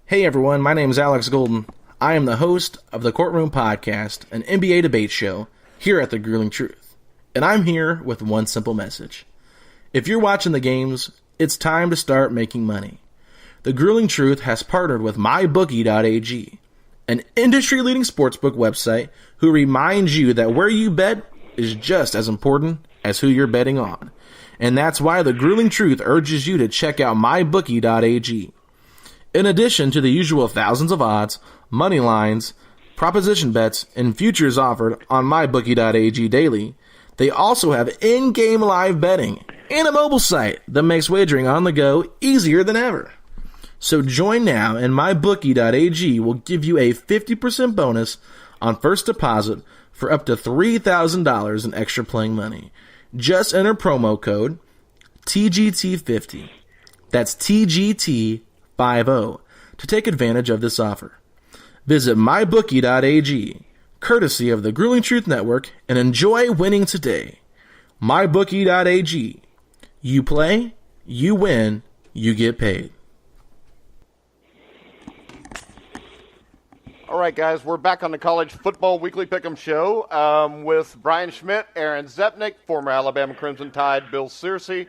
Hey everyone, my name is Alex Golden. I am the host of the Courtroom Podcast, an NBA debate show here at the Grueling Truth. And I'm here with one simple message. If you're watching the games, it's time to start making money. The Grueling Truth has partnered with MyBookie.ag, an industry-leading sportsbook website who reminds you that where you bet is just as important as who you're betting on. And that's why the Grueling Truth urges you to check out MyBookie.ag. In addition to the usual thousands of odds, money lines, proposition bets, and futures offered on MyBookie.ag daily, they also have in-game live betting and a mobile site that makes wagering on the go easier than ever. So join now, and MyBookie.ag will give you a 50% bonus on first deposit for up to $3,000 in extra playing money. Just enter promo code TGT50. That's TGT50 to take advantage of this offer. Visit MyBookie.ag, courtesy of the Grueling Truth Network, and enjoy winning today. MyBookie.ag. You play, you win, you get paid. All right, guys, we're back on the College Football Weekly Pick'em Show with Brian Schmidt, Aaron Zepnick, former Alabama Crimson Tide, Bill Searcy.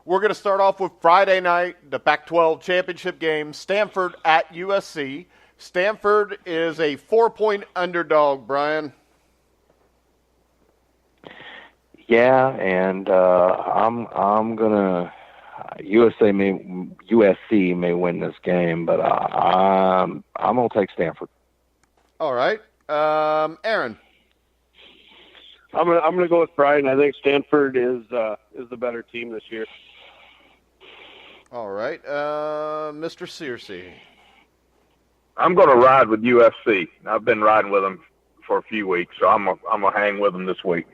We're going to start off with Friday night, the Pac-12 championship game, Stanford at USC. Stanford is a 4-point underdog, Brian. Yeah, and I'm gonna USC may win this game, but I'm gonna take Stanford. All right, Aaron. I'm gonna go with Brian. I think Stanford is the better team this year. All right, Mr. Searcy. I'm going to ride with USC. I've been riding with them for a few weeks, so I'm gonna hang with them this week.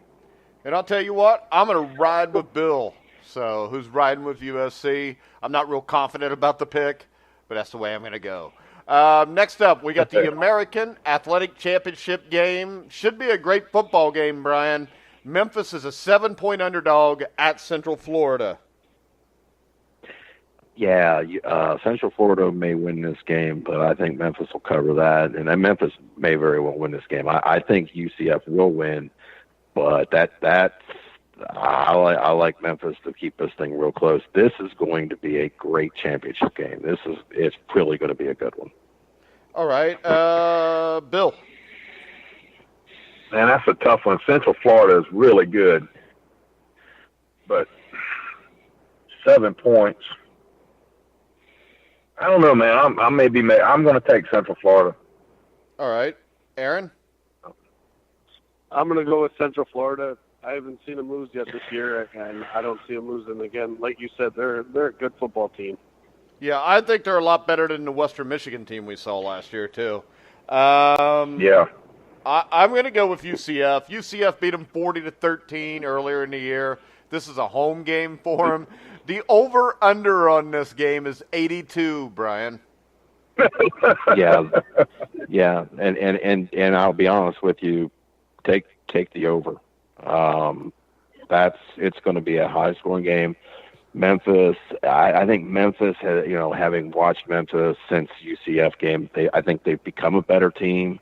And I'll tell you what, I'm going to ride with Bill. So who's riding with USC? I'm not real confident about the pick, but that's the way I'm going to go. Next up, we got the American Athletic Championship game. Should be a great football game, Brian. Memphis is a 7-point underdog at Central Florida. Yeah, Central Florida may win this game, but I think Memphis will cover that, and then Memphis may very well win this game. I think UCF will win, but I like Memphis to keep this thing real close. This is going to be a great championship game. It's really going to be a good one. All right, Bill. Man, that's a tough one. Central Florida is really good, but 7 points. I don't know, man. I'm going to take Central Florida. All right, Aaron. I'm going to go with Central Florida. I haven't seen them lose yet this year, and I don't see them losing again. Like you said, they're a good football team. Yeah, I think they're a lot better than the Western Michigan team we saw last year, too. Yeah. I'm going to go with UCF. UCF beat them 40-13 earlier in the year. This is a home game for them. The over-under on this game is 82, Brian. Yeah, and I'll be honest with you, take the over. It's going to be a high-scoring game. Memphis, I think Memphis, having watched Memphis since UCF game, I think they've become a better team.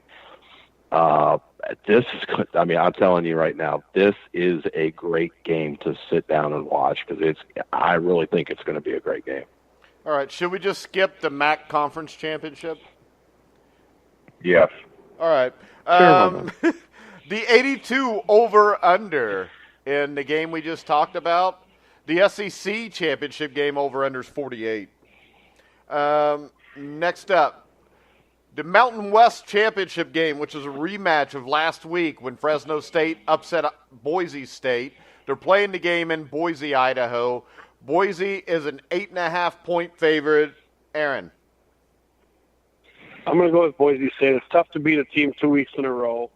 This is, I'm telling you right now, this is a great game to sit down and watch because I really think it's going to be a great game. All right, should we just skip the MAC Conference Championship? Yes. All right. The 82 over-under in the game we just talked about. The SEC Championship game over-under is 48. Next up, the Mountain West Championship game, which is a rematch of last week when Fresno State upset Boise State. They're playing the game in Boise, Idaho. Boise is an 8.5-point favorite. Aaron. I'm going to go with Boise State. It's tough to beat a team 2 weeks in a row.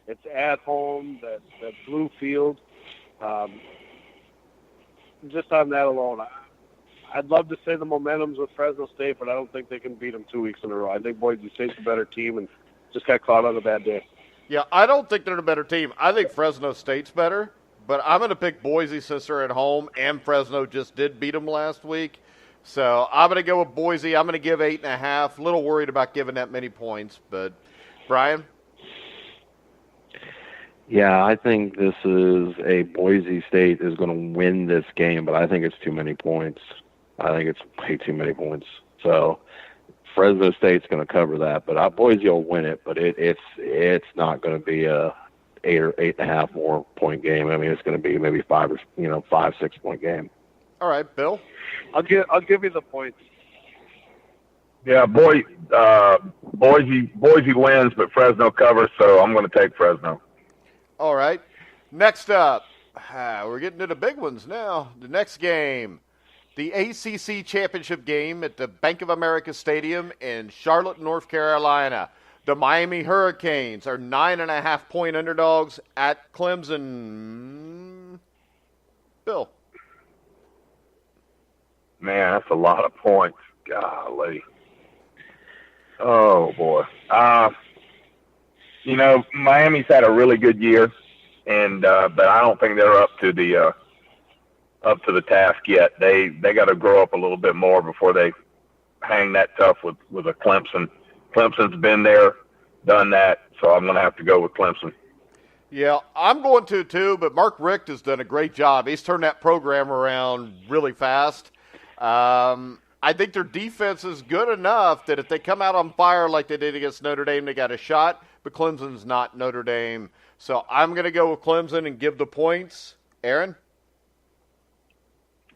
It's at home, that blue field. Just on that alone, I'd love to say the momentum's with Fresno State, but I don't think they can beat them 2 weeks in a row. I think Boise State's a better team and just got caught on a bad day. Yeah, I don't think they're a better team. I think Fresno State's better, but I'm going to pick Boise since they're at home, and Fresno just did beat them last week. So I'm going to go with Boise. I'm going to give 8.5. A little worried about giving that many points, but Brian? Yeah, I think this is Boise State is going to win this game, but I think it's too many points. I think it's way too many points. So Fresno State's going to cover that, but Boise will win it. But it's not going to be a 8 or 8.5 more point game. I mean, it's going to be maybe 5 or 6 point game. All right, Bill. I'll give you the points. Yeah, Boise wins, but Fresno covers, so I'm going to take Fresno. All right. Next up, we're getting to the big ones now. The next game, the ACC Championship game at the Bank of America Stadium in Charlotte, North Carolina. The Miami Hurricanes are 9.5-point underdogs at Clemson. Bill. Man, that's a lot of points. Golly. Oh, boy. Miami's had a really good year, and but I don't think they're up to the task yet. They got to grow up a little bit more before they hang that tough with a Clemson. Clemson's been there done that, so I'm going to have to go with Clemson. Yeah, I'm going to too, but Mark Richt has done a great job. He's turned that program around really fast. I think their defense is good enough that if they come out on fire like they did against Notre Dame, they got a shot, but Clemson's not Notre Dame. So I'm going to go with Clemson and give the points. Aaron?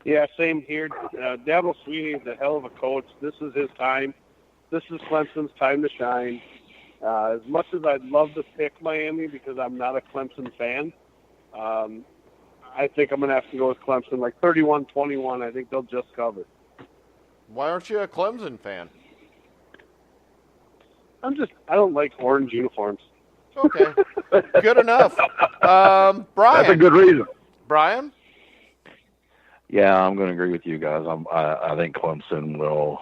Yeah, same here. Dabo Swinney's a hell of a coach. This is his time. This is Clemson's time to shine. As much as I'd love to pick Miami because I'm not a Clemson fan, I think I'm going to have to go with Clemson. Like 31-21, I think they'll just cover. Why aren't you a Clemson fan? I don't like orange uniforms. Okay, good enough. Brian. That's a good reason. Brian? Yeah, I'm going to agree with you guys. I think Clemson will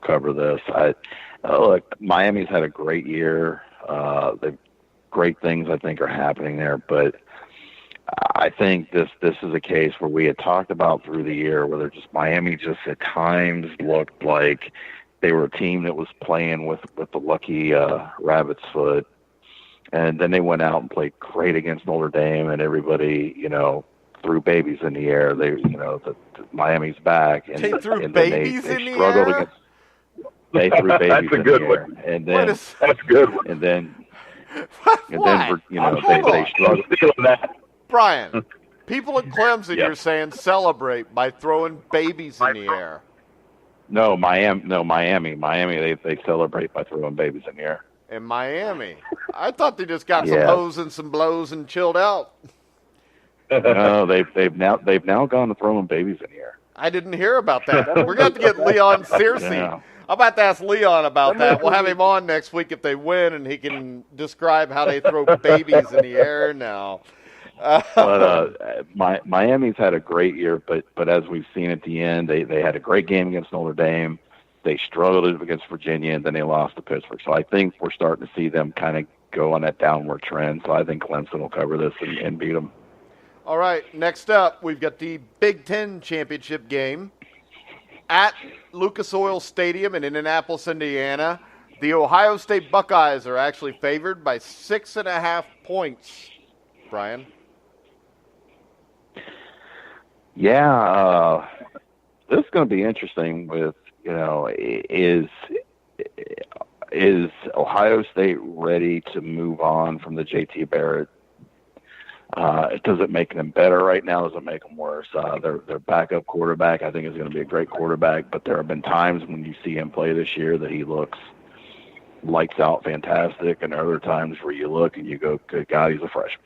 cover this. Look, Miami's had a great year. Great things I think are happening there, but I think this is a case where we had talked about through the year where Miami just at times looked like they were a team that was playing with the lucky rabbit's foot, and then they went out and played great against Notre Dame, and everybody threw babies in the air. Miami's back, and they threw and babies they in the struggled air. Against. They threw babies That's a in good the air, one. and then That's a good one. and then What? they struggled. Stealing that. Brian, people in Clemson, Yep. you're saying celebrate by throwing babies in the air. No, Miami. They celebrate by throwing babies in the air. In Miami, I thought they just got some Yeah. hoes and some blows and chilled out. No, they've now gone to throwing babies in the air. I didn't hear about that. We're going to have to get Leon Searcy. Yeah. I'm about to ask Leon about that. We'll have him on next week if they win, and he can describe how they throw babies in the air now. But Miami's had a great year, but as we've seen at the end, they had a great game against Notre Dame. They struggled against Virginia, and then they lost to Pittsburgh. So I think we're starting to see them kind of go on that downward trend. So I think Clemson will cover this and beat them. All right, next up, we've got the Big Ten championship game at Lucas Oil Stadium in Indianapolis, Indiana. The Ohio State Buckeyes are actually favored by 6.5 points. Brian? Yeah, this is going to be interesting with, is Ohio State ready to move on from the JT Barrett? Does it make them better right now? Does it make them worse? Their backup quarterback, I think, is going to be a great quarterback, but there have been times when you see him play this year that he looks lights out fantastic, and other times where you look and you go, good God, he's a freshman.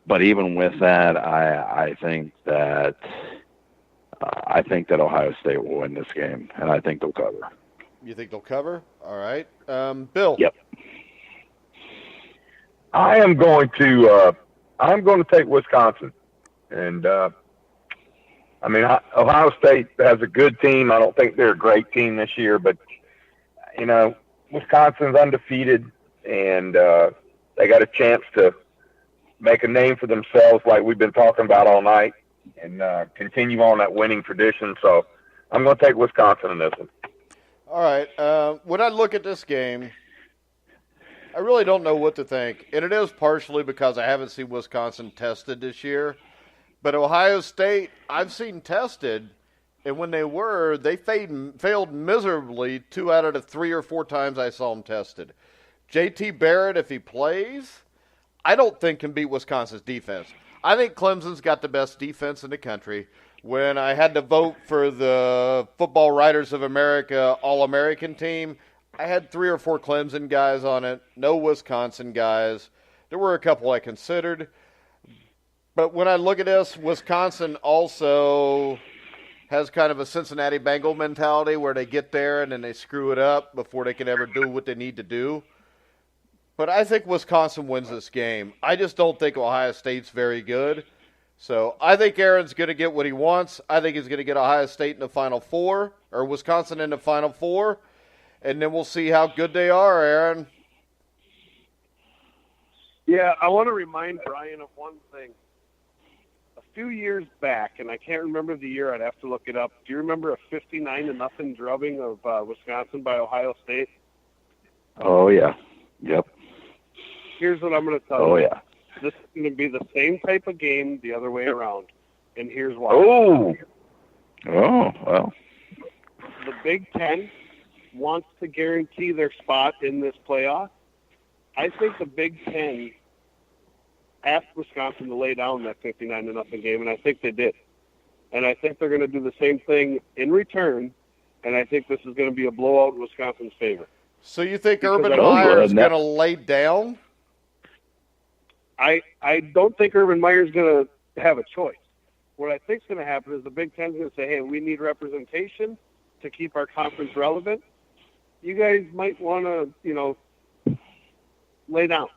But even with that, I think that Ohio State will win this game, and I think they'll cover. You think they'll cover? All right. Bill? Yep. I'm going to take Wisconsin, and Ohio State has a good team. I don't think they're a great team this year, but Wisconsin's undefeated, and they got a chance to make a name for themselves, like we've been talking about all night, and continue on that winning tradition. So I'm going to take Wisconsin in this one. All right. When I look at this game, I really don't know what to think. And it is partially because I haven't seen Wisconsin tested this year. But Ohio State, I've seen tested, and when they failed miserably 2 out of the 3 or 4 times I saw them tested. JT Barrett, if he plays, I don't think can beat Wisconsin's defense. I think Clemson's got the best defense in the country. When I had to vote for the Football Writers of America All-American team, I had 3 or 4 Clemson guys on it, no Wisconsin guys. There were a couple I considered. But when I look at this, Wisconsin also has kind of a Cincinnati Bengal mentality where they get there and then they screw it up before they can ever do what they need to do. But I think Wisconsin wins this game. I just don't think Ohio State's very good. So I think Aaron's going to get what he wants. I think he's going to get Ohio State in the Final Four, or Wisconsin in the Final Four. And then we'll see how good they are, Aaron. Yeah, I want to remind Brian of one thing. A few years back, and I can't remember the year, I'd have to look it up. Do you remember a 59-0 drubbing of Wisconsin by Ohio State? Oh, yeah. Yep. Here's what I'm going to tell you. Oh, yeah. This is going to be the same type of game the other way around, and here's why. Oh, well. The Big Ten wants to guarantee their spot in this playoff. I think the Big Ten asked Wisconsin to lay down that 59-0 game, and I think they did. And I think they're going to do the same thing in return, and I think this is going to be a blowout in Wisconsin's favor. So you think Urban Meyer is going to lay down? I don't think Urban Meyer is going to have a choice. What I think is going to happen is the Big Ten is going to say, hey, we need representation to keep our conference relevant. You guys might want to, lay down.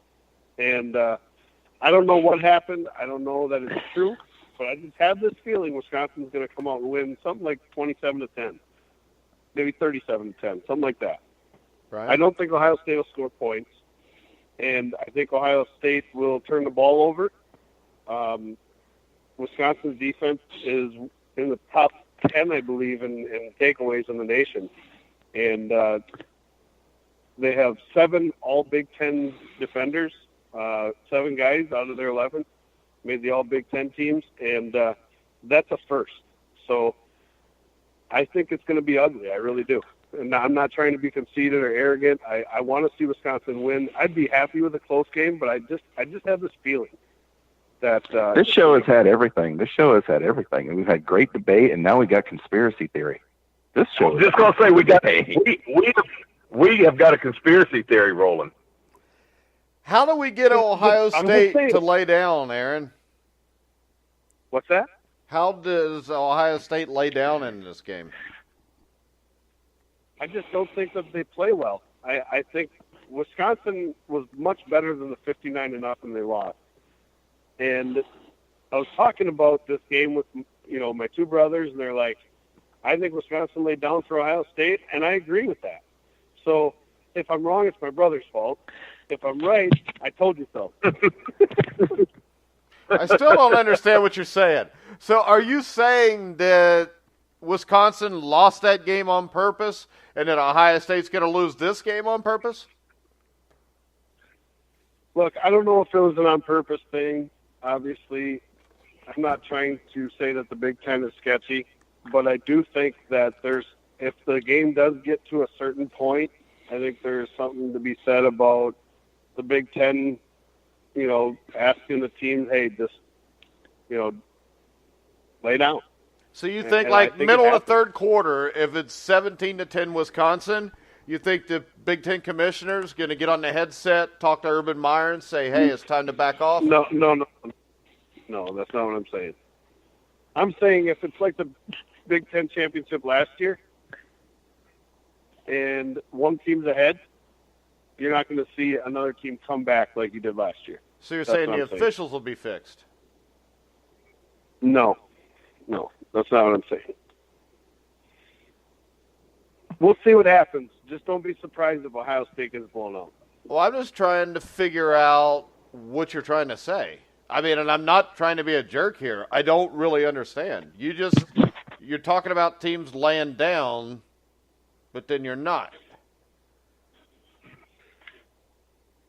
And I don't know what happened. I don't know that it's true. But I just have this feeling Wisconsin's going to come out and win something like 27-10, maybe 37-10, something like that. Right. I don't think Ohio State will score points, and I think Ohio State will turn the ball over. Wisconsin's defense is in the top 10, I believe, in takeaways in the nation, and they have 7 All-Big Ten defenders, 7 guys out of their 11. Made the All-Big Ten teams, and that's a first. So I think it's going to be ugly. I really do. And I'm not trying to be conceited or arrogant. I want to see Wisconsin win. I'd be happy with a close game, but I just have this feeling that this show has had everything. And we've had great debate, and now we got conspiracy theory. This show. I was just gonna say we have got a conspiracy theory rolling. How do we get Ohio State to lay down, Aaron? What's that? How does Ohio State lay down in this game? I just don't think that they play well. I think Wisconsin was much better than the 59-0 they lost. And I was talking about this game with, my 2 brothers, and they're like, I think Wisconsin laid down for Ohio State, and I agree with that. So if I'm wrong, it's my brother's fault. If I'm right, I told you so. I still don't understand what you're saying. So are you saying that Wisconsin lost that game on purpose and that Ohio State's going to lose this game on purpose? Look, I don't know if it was an on-purpose thing. Obviously, I'm not trying to say that the Big Ten is sketchy, but I do think that if the game does get to a certain point, I think there's something to be said about the Big Ten, asking the teams, hey, just, lay down. So you think middle of the third quarter, if it's 17-10 Wisconsin, you think the Big Ten commissioner's going to get on the headset, talk to Urban Meyer, and say, hey, it's time to back off? No, that's not what I'm saying. I'm saying if it's like the Big Ten championship last year and one team's ahead, you're not going to see another team come back like you did last year. So you're saying the officials will be fixed? No, that's not what I'm saying. We'll see what happens. Just don't be surprised if Ohio State gets blown out. Well, I'm just trying to figure out what you're trying to say. I mean, and I'm not trying to be a jerk here. I don't really understand. You're talking about teams laying down, but then you're not.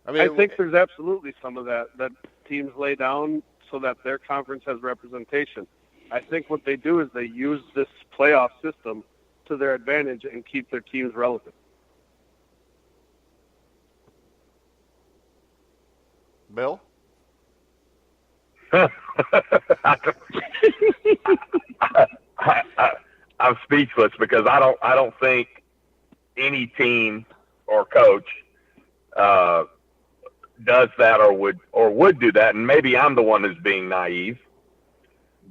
I think there's absolutely some of that teams lay down so that their conference has representation. I think what they do is they use this playoff system to their advantage and keep their teams relevant. Bill? I'm speechless because I don't think any team or coach does that or would do that, and maybe I'm the one who's being naive.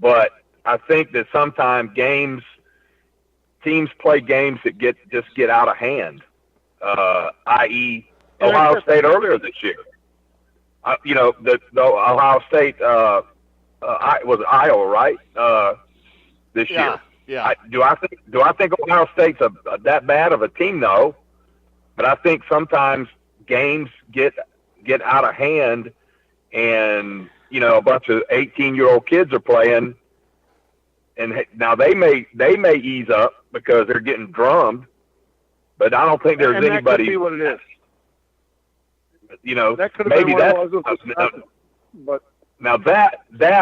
But I think that sometimes teams play games that get out of hand, i.e. Ohio State earlier this year. The Ohio State was Iowa, right? This year. Yeah. Do I think Ohio State's that bad of a team? No, but I think sometimes games get out of hand, and a bunch of 18-year-old kids are playing, and now they may ease up because they're getting drummed, but I don't think there's anybody. That could be what it is. that could have maybe been that's what it was with Wisconsin, but now that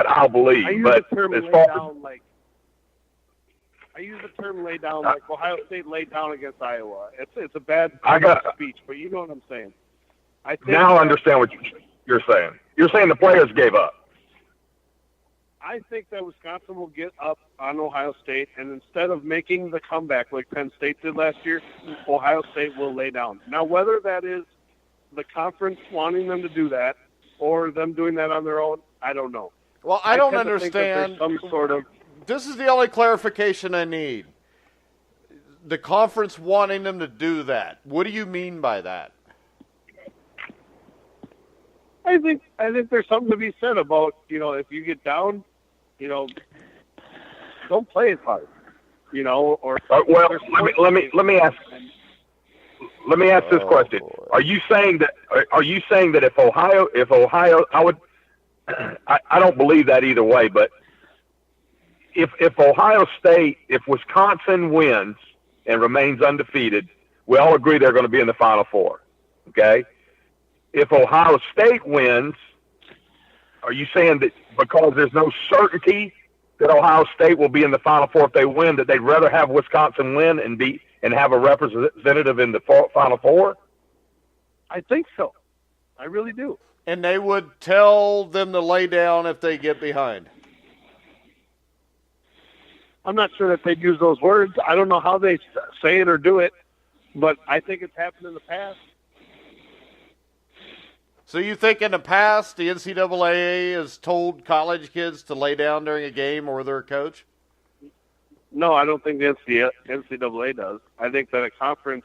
I'll believe. I use but the term as lay far down like Ohio State laid down against Iowa. It's a bad speech, but you know what I'm saying. I think now I understand what you're saying. You're saying the players gave up. I think that Wisconsin will get up on Ohio State, and instead of making the comeback like Penn State did last year, Ohio State will lay down. Now, whether that is the conference wanting them to do that or them doing that on their own, I don't know. Well, I don't tend to think that understand. there's some sort of. This is the only clarification I need. The conference wanting them to do that. What do you mean by that? I think there's something to be said about, if you get down, don't play as hard, or well, let me ask this question. Are you saying that if Ohio I would I don't believe that either way, but if Ohio State, if Wisconsin wins and remains undefeated, we all agree they're going to be in the Final Four. Okay? If Ohio State wins, are you saying that because there's no certainty that Ohio State will be in the Final Four if they win, that they'd rather have Wisconsin win and have a representative in the Final Four? I think so. I really do. And they would tell them to lay down if they get behind. I'm not sure that they'd use those words. I don't know how they say it or do it, but I think it's happened in the past. So you think in the past the NCAA has told college kids to lay down during a game or their coach? No, I don't think the NCAA does. I think that a conference.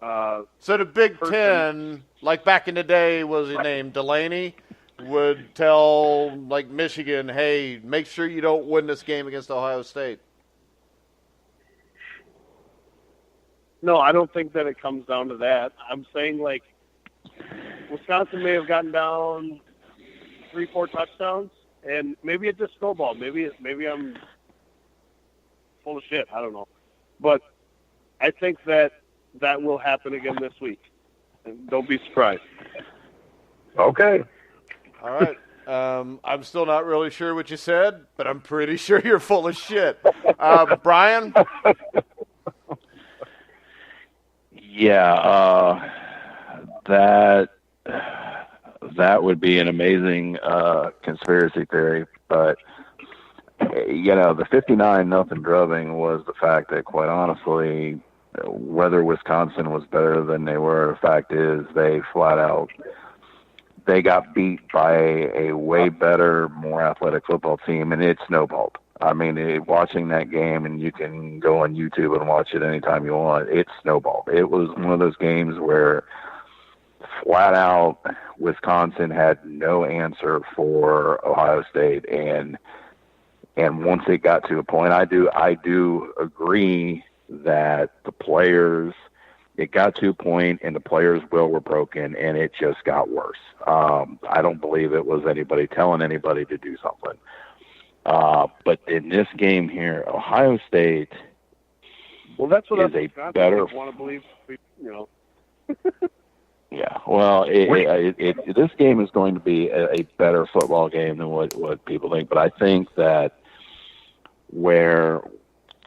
So the Big Ten, like back in the day, was his name Delaney, would tell like Michigan, hey, make sure you don't win this game against Ohio State. No, I don't think that it comes down to that. I'm saying like Wisconsin may have gotten down 3-4 touchdowns, and maybe it just snowballed. Maybe I'm full of shit. I don't know, but I think that will happen again this week. And don't be surprised. Okay. All right. I'm still not really sure what you said, but I'm pretty sure you're full of shit. Brian? Yeah, that would be an amazing conspiracy theory, but the 59-0 drubbing was the fact that, quite honestly, whether Wisconsin was better than they were, the fact is they flat out got beat by a way better, more athletic football team, and it snowballed. I mean, watching that game, and you can go on YouTube and watch it anytime you want, it snowballed. It was one of those games where flat out Wisconsin had no answer for Ohio State, and once it got to a point, I do agree that the players, it got to a point and the players' will were broken, and it just got worse. I don't believe it was anybody telling anybody to do something. But in this game here, Ohio State that's what is a better. Want to believe, Yeah, well, this game is going to be a better football game than what people think. But I think that where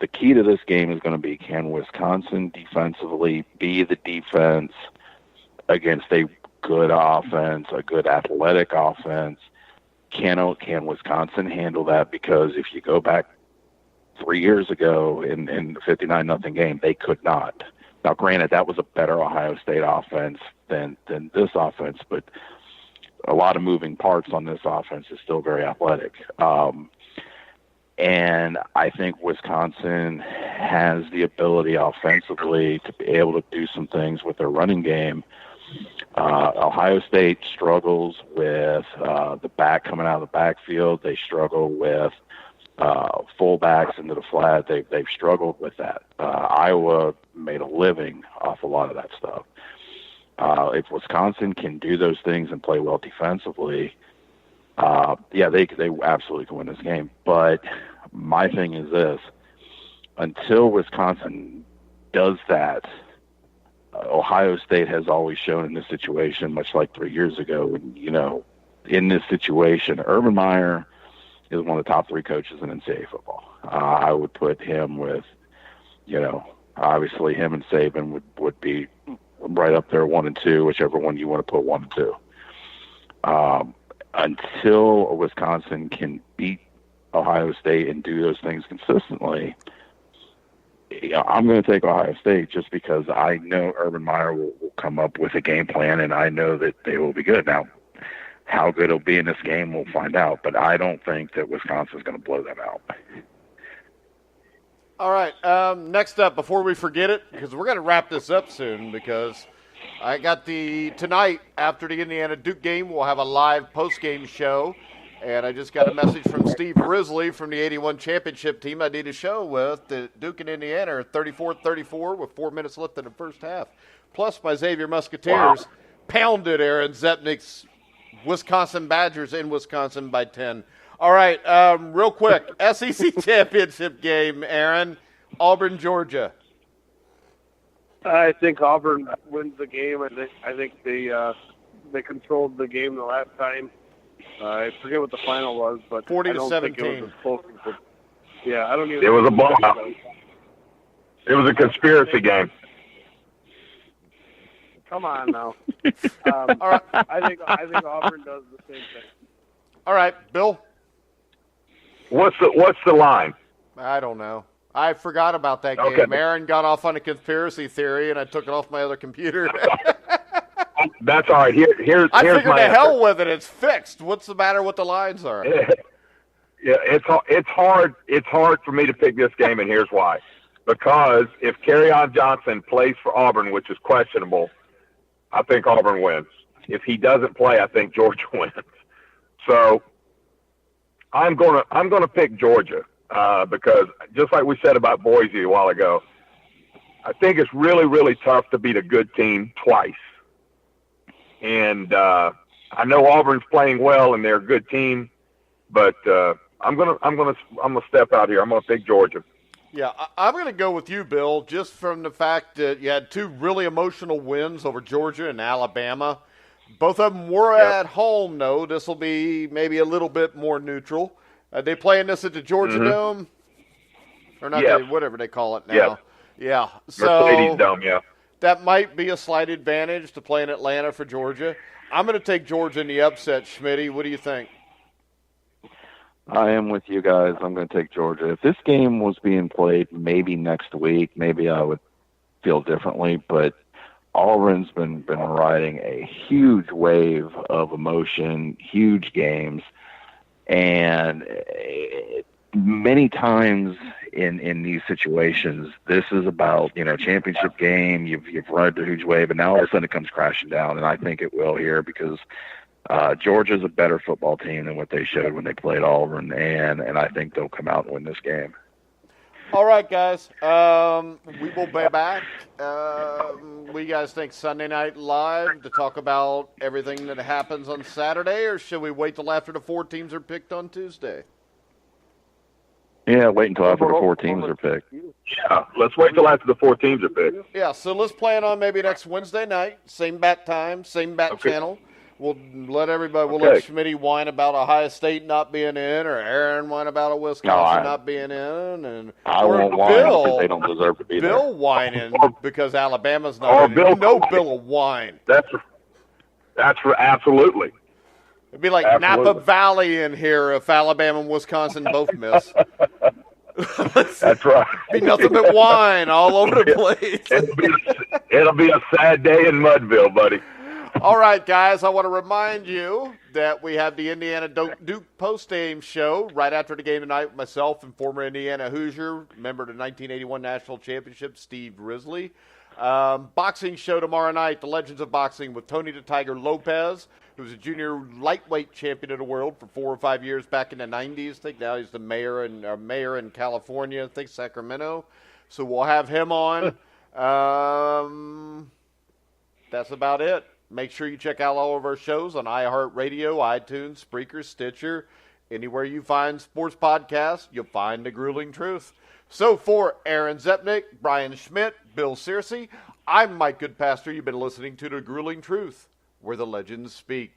the key to this game is going to be, can Wisconsin defensively be the defense against a good offense, a good athletic offense? Can Wisconsin handle that? Because if you go back 3 years ago in the 59-0 game, they could not. Now, granted, that was a better Ohio State offense than this offense, but a lot of moving parts on this offense is still very athletic. And I think Wisconsin has the ability offensively to be able to do some things with their running game. Ohio State struggles with the back coming out of the backfield. They struggle with fullbacks into the flat. They've struggled with that. Iowa made a living off a lot of that stuff. If Wisconsin can do those things and play well defensively, they absolutely can win this game. But my thing is this: until Wisconsin does that, Ohio State has always shown in this situation, much like 3 years ago, in this situation, Urban Meyer is one of the top 3 coaches in NCAA football. I would put him with, obviously him and Saban would be right up there 1 and 2, whichever one you want to put 1 and 2. Until Wisconsin can beat Ohio State and do those things consistently, I'm going to take Ohio State just because I know Urban Meyer will come up with a game plan, and I know that they will be good. Now, how good it'll be in this game, we'll find out, but I don't think that Wisconsin's going to blow them out. All right, next up, before we forget it, because we're going to wrap this up soon, because I got tonight after the Indiana-Duke game, we'll have a live post-game show. And I just got a message from Steve Risley from the 81 championship team I did a show with. That Duke and Indiana are 34-34 with 4 minutes left in the first half. Plus, my Xavier Musketeers pounded Aaron Zepnick's Wisconsin Badgers in Wisconsin by 10. All right, real quick, SEC championship game, Aaron, Auburn, Georgia. I think Auburn wins the game. I think they controlled the game the last time. I forget what the final was, but 40 I to don't 17. think it was as close as yeah, I don't even. It was a blowout. It was a conspiracy game. Come on now. All right. I think Auburn does the same thing. All right, Bill. What's the line? I don't know. I forgot about that game. Okay. Aaron got off on a conspiracy theory, and I took it off my other computer. That's all right. Here's I figured my to answer. hell with it. It's fixed. What's the matter with the lines are? Yeah, it's hard. It's hard for me to pick this game, and here's why. Because if Kerryon Johnson plays for Auburn, which is questionable, I think Auburn wins. If he doesn't play, I think Georgia wins. So I'm gonna pick Georgia because just like we said about Boise a while ago, I think it's really, really tough to beat a good team twice. And I know Auburn's playing well and they're a good team, but I'm gonna step out here. I'm gonna pick Georgia. Yeah, I'm going to go with you, Bill, just from the fact that you had 2 really emotional wins over Georgia and Alabama. Both of them were at home, though. This will be maybe a little bit more neutral. Are they playing this at the Georgia Dome? Or not, Yes. whatever they call it now. Yes. Yeah. So Mercedes Dome, yeah. that might be a slight advantage to play in Atlanta for Georgia. I'm going to take Georgia in the upset, Schmitty. What do you think? I am with you guys. I'm going to take Georgia. If this game was being played maybe next week, maybe I would feel differently. But Auburn's been riding a huge wave of emotion, huge games, and many times in these situations, this is about championship game. You've ride a huge wave, and now all of a sudden it comes crashing down. And I think it will here because Georgia's a better football team than what they showed when they played Auburn, and I think they'll come out and win this game. All right, guys. We will be back. What do you guys think, Sunday Night Live, to talk about everything that happens on Saturday, or should we wait till after the 4 teams are picked on Tuesday? Yeah, wait until after the 4 teams are picked. Yeah, let's wait till after the 4 teams are picked. Yeah, so let's plan on maybe next Wednesday night, same bat time, same bat channel. We'll let everybody. We'll let Schmitty whine about Ohio State not being in, or Aaron whine about a Wisconsin not being in, and I won't whine because they don't deserve to be there. Bill whining because Alabama's not in. You know Bill will whine. That's absolutely. It'd be like Napa Valley in here if Alabama and Wisconsin both miss. That's right. Be nothing but wine all over the place. It'll be a sad day in Mudville, buddy. All right, guys, I want to remind you that we have the Indiana Duke post-game show right after the game tonight with myself and former Indiana Hoosier, member of the 1981 National Championship, Steve Risley. Boxing show tomorrow night, The Legends of Boxing with Tony the Tiger Lopez, who was a junior lightweight champion of the world for 4 or 5 years back in the 90s. I think now he's the mayor in California, I think Sacramento. So we'll have him on. That's about it. Make sure you check out all of our shows on iHeartRadio, iTunes, Spreaker, Stitcher. Anywhere you find sports podcasts, you'll find The Grueling Truth. So for Aaron Zepnick, Brian Schmidt, Bill Searcy, I'm Mike Goodpaster. You've been listening to The Grueling Truth, where the legends speak.